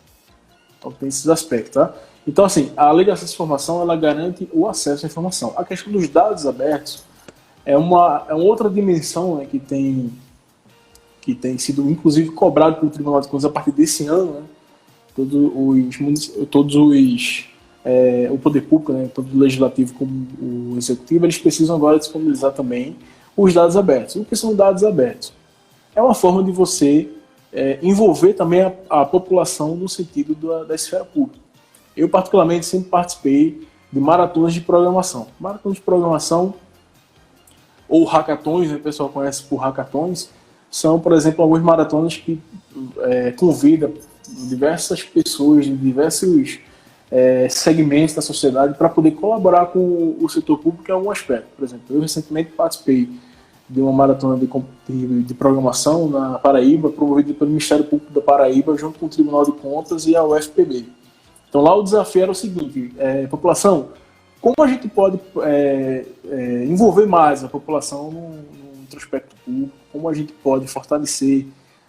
Então tem esses aspectos, tá? Então, assim, a Lei de Acesso à Informação, ela garante o acesso à informação. A questão dos dados abertos é uma outra dimensão, né, que tem sido, inclusive, cobrado pelo Tribunal de Contas a partir desse ano, né? O poder público, né, tanto o legislativo como o executivo, eles precisam agora disponibilizar também os dados abertos. O que são dados abertos? É uma forma de você envolver também a população no sentido da esfera pública. Eu, particularmente, sempre participei de maratonas de programação. Maratonas de programação, ou hackathons, né, o pessoal conhece por hackathons, são, por exemplo, algumas maratonas que convidam diversas pessoas de diversos segmentos da sociedade para poder colaborar com o setor público em algum aspecto. Por exemplo, eu recentemente participei de uma maratona de programação na Paraíba, promovida pelo Ministério Público da Paraíba, junto com o Tribunal de Contas e a UFPB. Então lá o desafio era o seguinte: população, como a gente pode envolver mais a população no aspecto público, como a gente pode fortalecer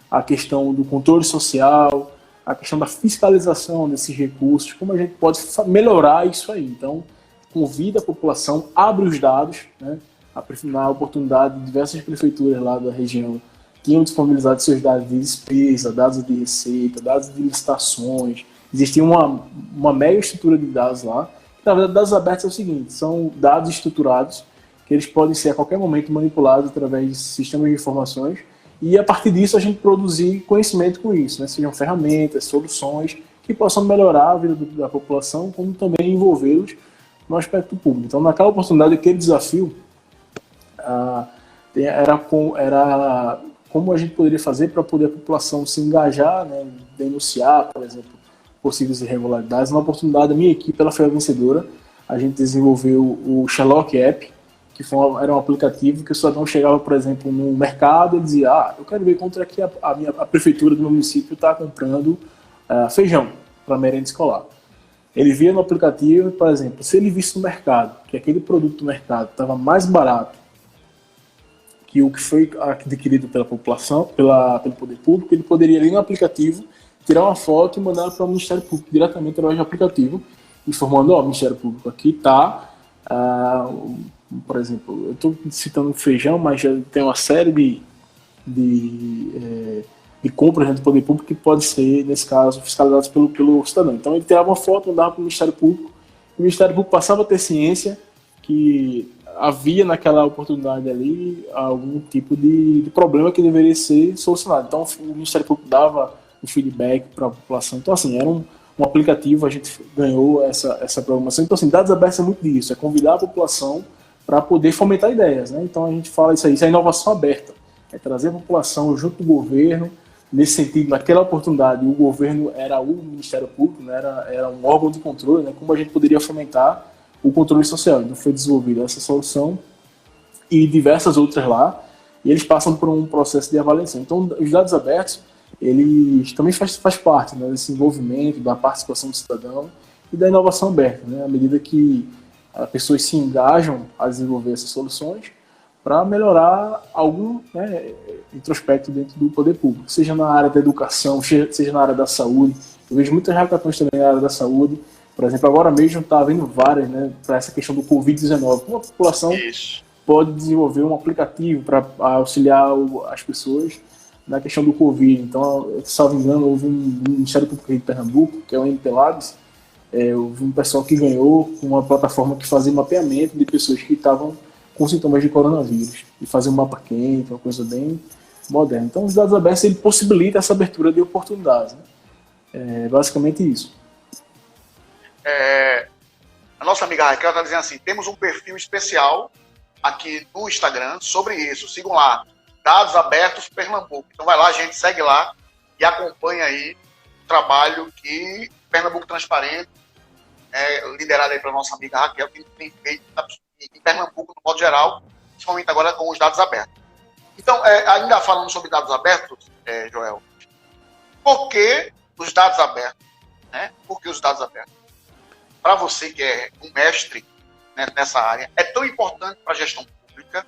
a questão do controle social, a questão da fiscalização desses recursos, como a gente pode melhorar isso aí. Então, convida a população, abre os dados, né? Na oportunidade, diversas prefeituras lá da região tinham disponibilizado seus dados de despesa, dados de receita, dados de licitações. Existia uma mega estrutura de dados lá. Na verdade, dados abertos é o seguinte: são dados estruturados que eles podem ser a qualquer momento manipulados através de sistemas de informações, e a partir disso a gente produzir conhecimento com isso, né? Sejam ferramentas, soluções que possam melhorar a vida da população, como também envolvê-los no aspecto público. Então, naquela oportunidade, aquele desafio era como a gente poderia fazer para poder a população se engajar, né? Denunciar, por exemplo, possíveis irregularidades. Na oportunidade, a minha equipe ela foi a vencedora. A gente desenvolveu o Sherlock App, que era um aplicativo que o cidadão chegava, por exemplo, no mercado e dizia: eu quero ver quanto é que a prefeitura do meu município está comprando feijão para merenda escolar. Ele via no aplicativo, por exemplo, se ele visse no mercado que aquele produto do mercado estava mais barato que o que foi adquirido pela população, pelo poder público, ele poderia ir no aplicativo, tirar uma foto e mandar para o Ministério Público diretamente através do aplicativo, informando, ó, Ministério Público, aqui está, por exemplo, eu estou citando feijão, mas já tem uma série de compras do poder público que pode ser, nesse caso, fiscalizadas pelo cidadão. Então ele tirava uma foto, mandava para o Ministério Público, e o Ministério Público passava a ter ciência que havia naquela oportunidade ali algum tipo de problema que deveria ser solucionado. Então o Ministério Público dava o feedback para a população. Então assim, era um aplicativo, a gente ganhou essa programação. Então assim, dados abertos é muito disso, é convidar a população para poder fomentar ideias, né? Então a gente fala isso é inovação aberta, é trazer a população junto do governo. Nesse sentido, naquela oportunidade, o governo era o Ministério Público, né? era um órgão de controle, né? Como a gente poderia fomentar o controle social. Então foi desenvolvida essa solução e diversas outras lá, e eles passam por um processo de avaliação. Então os dados abertos, eles também faz parte, né, desse envolvimento, da participação do cidadão e da inovação aberta, né? À medida que as pessoas se engajam a desenvolver essas soluções para melhorar algum, né, introspecto dentro do poder público, seja na área da educação, seja na área da saúde. Eu vejo muitas hackathons também na área da saúde. Por exemplo, agora mesmo está havendo várias, né, para essa questão do Covid-19. Como a população pode desenvolver um aplicativo para auxiliar as pessoas na questão do Covid. Então, salvo engano, houve um Ministério Público de Pernambuco, que é o MP Labs, houve um pessoal que ganhou uma plataforma que fazia mapeamento de pessoas que estavam com sintomas de coronavírus e fazer um mapa quente, uma coisa bem moderna. Então, os dados abertos ele possibilita essa abertura de oportunidades, né? É basicamente isso. A nossa amiga Raquel está dizendo assim, temos um perfil especial aqui no Instagram sobre isso. Sigam lá, Dados Abertos Pernambuco. Então vai lá, gente, segue lá e acompanha aí o trabalho que Pernambuco Transparente, liderado aí pela nossa amiga Raquel, tem feito em Pernambuco, no modo geral, principalmente agora com os dados abertos. Então, ainda falando sobre dados abertos, Joel, por que os dados abertos? Né? Por que os dados abertos? Para você que é um mestre, né, nessa área, é tão importante para a gestão pública?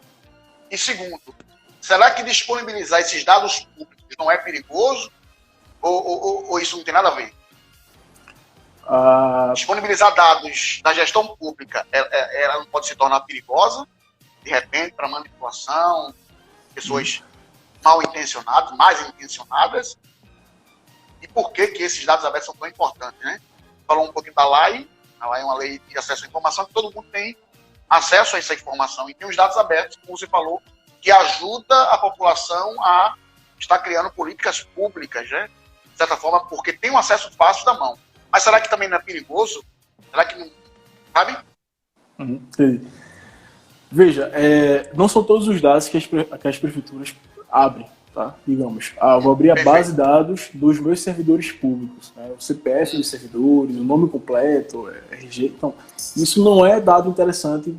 E segundo, será que disponibilizar esses dados públicos não é perigoso? Ou isso não tem nada a ver? Disponibilizar dados da gestão pública, ela não pode se tornar perigosa, de repente, para manipulação, pessoas mal intencionadas, mais intencionadas? E por que esses dados abertos são tão importantes, né? Falou um pouquinho da lei. A lei é uma lei de acesso à informação, que todo mundo tem acesso a essa informação. E tem os dados abertos, como você falou, que ajuda a população a estar criando políticas públicas, né? De certa forma, porque tem um acesso fácil da mão. Mas será que também não é perigoso? Será que não... Sabe? Veja, não são todos os dados que as prefeituras abrem, tá? Digamos, vou abrir a base de dados dos meus servidores públicos, né? O CPF dos servidores, o nome completo, RG. Então, isso não é dado interessante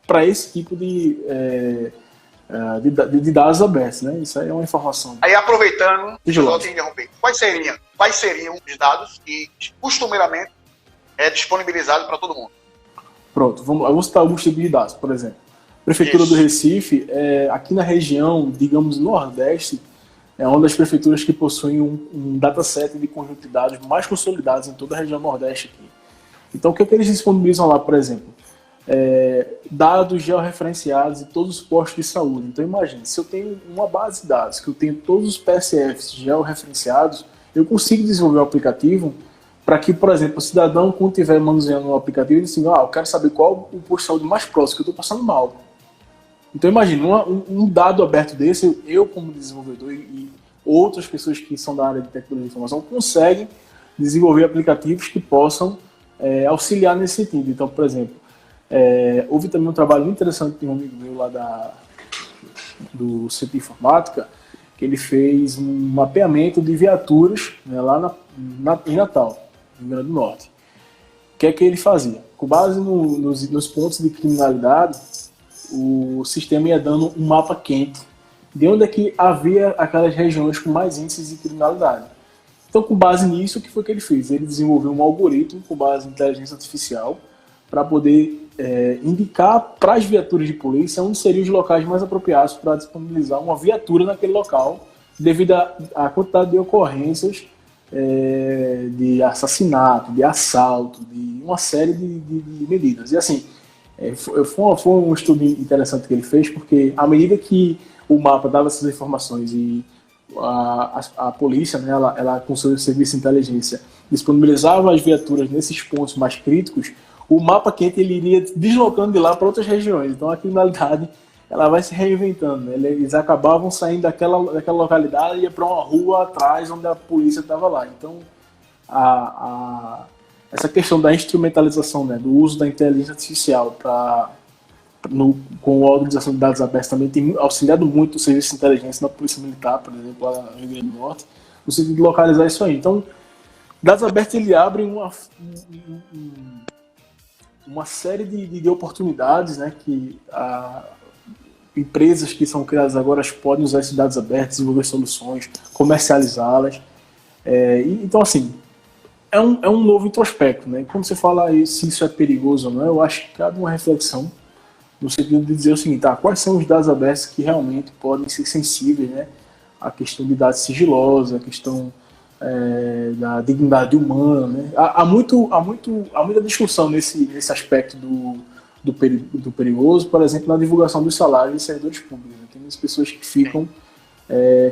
para esse tipo de dados abertos, né? Isso aí é uma informação. Aí, aproveitando, eu te interromper, quais seriam os dados que costumeiramente é disponibilizado para todo mundo? Pronto, vamos citar alguns tipos de dados, por exemplo. Prefeitura do Recife, aqui na região, digamos, Nordeste, é uma das prefeituras que possuem um dataset de conjunto de dados mais consolidados em toda a região Nordeste aqui. Então, o que eles disponibilizam lá, por exemplo? Dados georreferenciados de todos os postos de saúde. Então, imagine, se eu tenho uma base de dados, que eu tenho todos os PSFs georreferenciados, eu consigo desenvolver um aplicativo para que, por exemplo, o cidadão, quando estiver manuseando o aplicativo, ele diz assim, eu quero saber qual o posto de saúde mais próximo, que eu estou passando mal. Então, imagine, um dado aberto desse, eu como desenvolvedor e outras pessoas que são da área de tecnologia de informação conseguem desenvolver aplicativos que possam auxiliar nesse sentido. Então, por exemplo, houve também um trabalho muito interessante de um amigo meu lá do Centro de Informática, que ele fez um mapeamento de viaturas, né, lá em Natal, no Rio Grande do Norte. O que é que ele fazia? Com base nos pontos de criminalidade, o sistema ia dando um mapa quente de onde é que havia aquelas regiões com mais índices de criminalidade. Então, com base nisso, o que foi que ele fez? Ele desenvolveu um algoritmo com base em inteligência artificial para poder indicar para as viaturas de polícia onde seriam os locais mais apropriados para disponibilizar uma viatura naquele local, devido à quantidade de ocorrências de assassinato, de assalto, de uma série de medidas. E assim, foi um estudo interessante que ele fez, porque à medida que o mapa dava essas informações e a polícia, né, ela com seu serviço de inteligência, disponibilizava as viaturas nesses pontos mais críticos, o mapa quente ele iria deslocando de lá para outras regiões. Então a criminalidade ela vai se reinventando. Né? Eles acabavam saindo daquela localidade e ia para uma rua atrás onde a polícia estava lá. Então essa questão da instrumentalização, né, do uso da inteligência artificial com a utilização de dados abertos também tem auxiliado muito o serviço de inteligência na Polícia Militar, por exemplo, lá no Rio Grande do Norte, no sentido de localizar isso aí. Então, dados abertos ele abre uma série de oportunidades, né, que empresas que são criadas agora podem usar esses dados abertos, desenvolver soluções, comercializá-las. Então, assim, é um novo introspecto, né? Quando você fala aí se isso é perigoso ou não, eu acho que cabe uma reflexão no sentido de dizer o seguinte, quais são os dados abertos que realmente podem ser sensíveis, né? A questão de dados sigilosos, a questão da dignidade humana, né? Há muita discussão nesse aspecto do perigoso, por exemplo, na divulgação dos salários de servidores públicos. Né? Tem muitas pessoas que ficam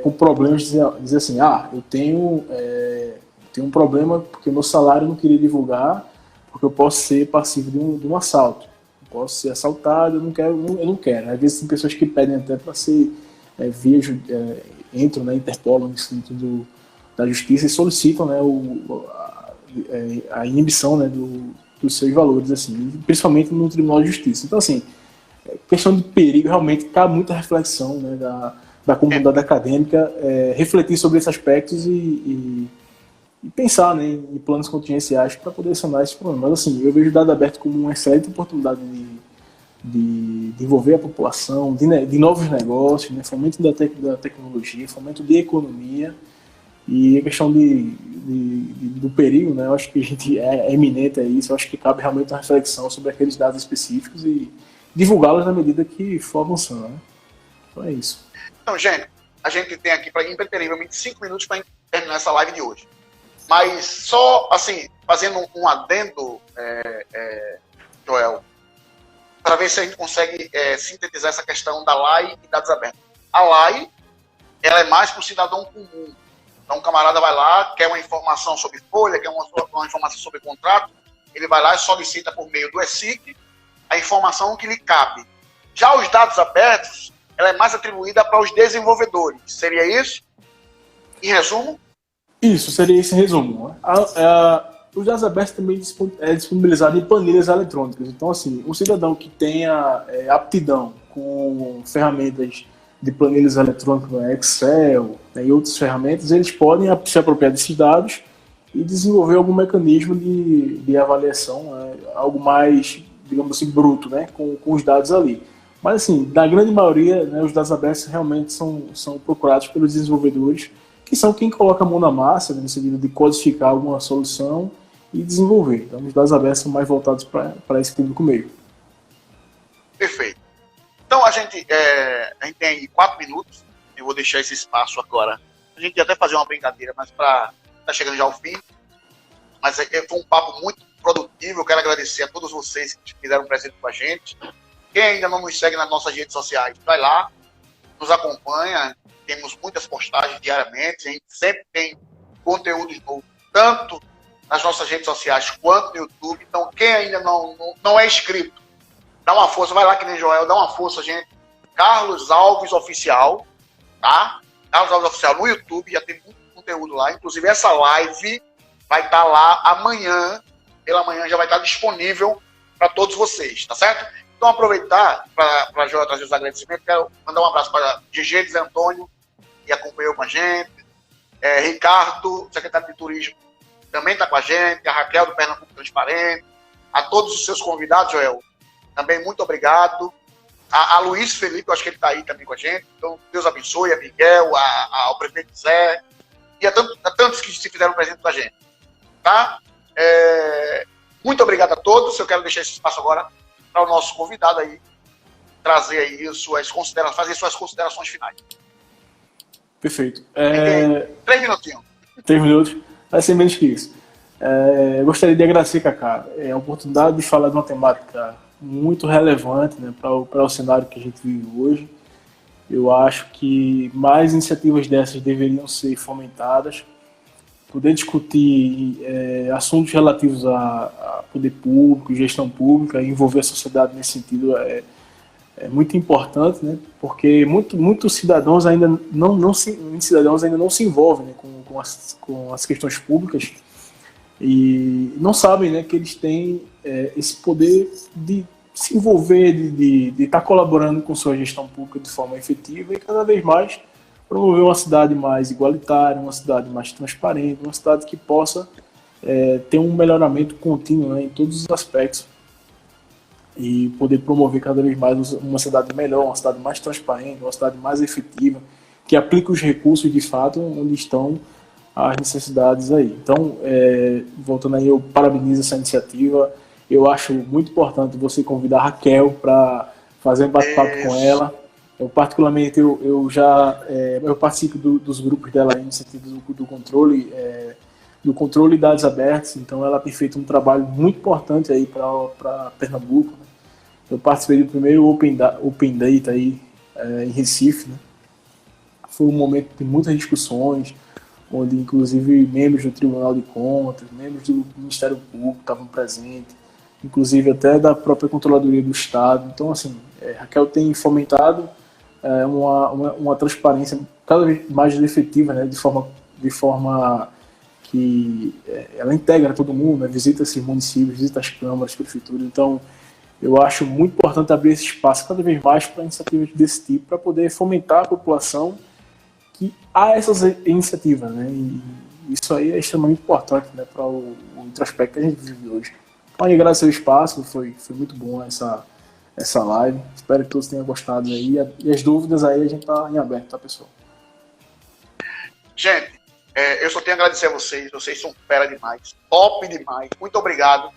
com problemas de dizer assim, eu tenho um problema porque o meu salário eu não queria divulgar, porque eu posso ser passivo de um assalto. Eu posso ser assaltado, eu não quero. Às vezes tem pessoas que pedem até para ser entram na Interpol, no Instituto da Justiça, e solicitam, né, a inibição, né, dos seus valores, assim, principalmente no Tribunal de Justiça. Então, assim, questão de perigo, realmente cabe muita reflexão, né, da comunidade acadêmica, refletir sobre esses aspectos e pensar, né, em planos contingenciais para poder sanar esses problemas. Mas, assim, eu vejo o dado aberto como uma excelente oportunidade de envolver a população, de novos negócios, né, fomento da tecnologia, fomento de economia, e a questão do perigo, né, eu acho que a gente é eminente a isso, eu acho que cabe realmente uma reflexão sobre aqueles dados específicos e divulgá-los na medida que for avançando. Né? Então é isso. Então, gente, a gente tem aqui, impreterivelmente, 5 minutos para terminar essa live de hoje. Mas só, assim, fazendo um adendo, Joel, para ver se a gente consegue sintetizar essa questão da lei e dados abertos. A lei, ela é mais para o cidadão comum. Então, o camarada vai lá, quer uma informação sobre folha, quer uma informação sobre contrato, ele vai lá e solicita por meio do ESIC a informação que lhe cabe. Já os dados abertos, ela é mais atribuída para os desenvolvedores. Seria isso? Em resumo? Isso, seria esse resumo. Né? Os dados abertos também é disponibilizado em planilhas eletrônicas. Então, assim, o cidadão que tenha aptidão com ferramentas de planilhas eletrônicas, Excel, né, e outras ferramentas, eles podem se apropriar desses dados e desenvolver algum mecanismo de avaliação, né, algo mais, digamos assim, bruto, né, com os dados ali. Mas, assim, na grande maioria, né, os dados abertos realmente são procurados pelos desenvolvedores, que são quem coloca a mão na massa, né, no sentido de codificar alguma solução e desenvolver. Então, os dados abertos são mais voltados para esse público meio. Perfeito. Então, a gente tem aí 4 minutos. Eu vou deixar esse espaço agora. A gente ia até fazer uma brincadeira, mas tá chegando já ao fim. Mas foi um papo muito produtivo. Eu quero agradecer a todos vocês que fizeram presente com a gente. Quem ainda não nos segue nas nossas redes sociais, vai lá, nos acompanha. Temos muitas postagens diariamente. A gente sempre tem conteúdo novo, tanto nas nossas redes sociais quanto no YouTube. Então, quem ainda não é inscrito, dá uma força, vai lá que nem Joel, dá uma força, gente. Carlos Alves Oficial, tá? Carlos Alves Oficial no YouTube, já tem muito conteúdo lá. Inclusive, essa live vai estar lá amanhã, pela manhã já vai estar disponível para todos vocês, tá certo? Então, aproveitar para Joel trazer os agradecimentos, quero mandar um abraço para Gigi Antônio, que acompanhou com a gente, Ricardo, secretário de Turismo, também está com a gente, a Raquel do Pernambuco Transparente, a todos os seus convidados, Joel, também muito obrigado. A Luiz Felipe, eu acho que ele está aí também com a gente. Então, Deus abençoe, a Miguel, ao prefeito Zé e a tantos que se fizeram presente da gente. Tá? Muito obrigado a todos. Eu quero deixar esse espaço agora para o nosso convidado aí trazer aí fazer suas considerações finais. Perfeito. 3 minutinhos. 3 minutos. Vai ser menos que isso. Eu gostaria de agradecer, Kaká, a oportunidade de falar de uma temática muito relevante, né, para o cenário que a gente vive hoje. Eu acho que mais iniciativas dessas deveriam ser fomentadas. Poder discutir assuntos relativos a poder público, gestão pública, e envolver a sociedade nesse sentido é muito importante, né? Porque muitos cidadãos ainda não se envolvem, né, com as questões públicas e não sabem, né, que eles têm esse poder de se envolver, de estar colaborando com sua gestão pública de forma efetiva e cada vez mais promover uma cidade mais igualitária, uma cidade mais transparente, uma cidade que possa ter um melhoramento contínuo, né, em todos os aspectos e poder promover cada vez mais uma cidade melhor, uma cidade mais transparente, uma cidade mais efetiva, que aplique os recursos de fato onde estão as necessidades aí. Então, voltando aí, eu parabenizo essa iniciativa. Eu acho muito importante você convidar a Raquel para fazer um bate-papo com ela. Eu, particularmente, eu participo dos grupos dela aí, no sentido do controle de dados abertos. Então, ela tem feito um trabalho muito importante aí para Pernambuco, né? Eu participei do primeiro Open Data aí, em Recife, né? Foi um momento de muitas discussões, onde, inclusive, membros do Tribunal de Contas, membros do Ministério Público estavam presentes, inclusive até da própria Controladoria do Estado. Então, assim, Raquel tem fomentado uma transparência cada vez mais efetiva, né, de forma que ela integra todo mundo, né, visita esses municípios, visita as câmaras, prefeituras. Então, eu acho muito importante abrir esse espaço cada vez mais para iniciativas desse tipo, para poder fomentar a população que há essas iniciativas, né, e isso aí é extremamente importante, né, para o introspecto que a gente vive hoje. Então, agradecer o espaço, foi muito bom essa live. Espero que todos tenham gostado aí. E as dúvidas aí a gente tá em aberto, tá, pessoal? Gente, eu só tenho a agradecer a vocês. Vocês são fera demais. Top demais. Muito obrigado.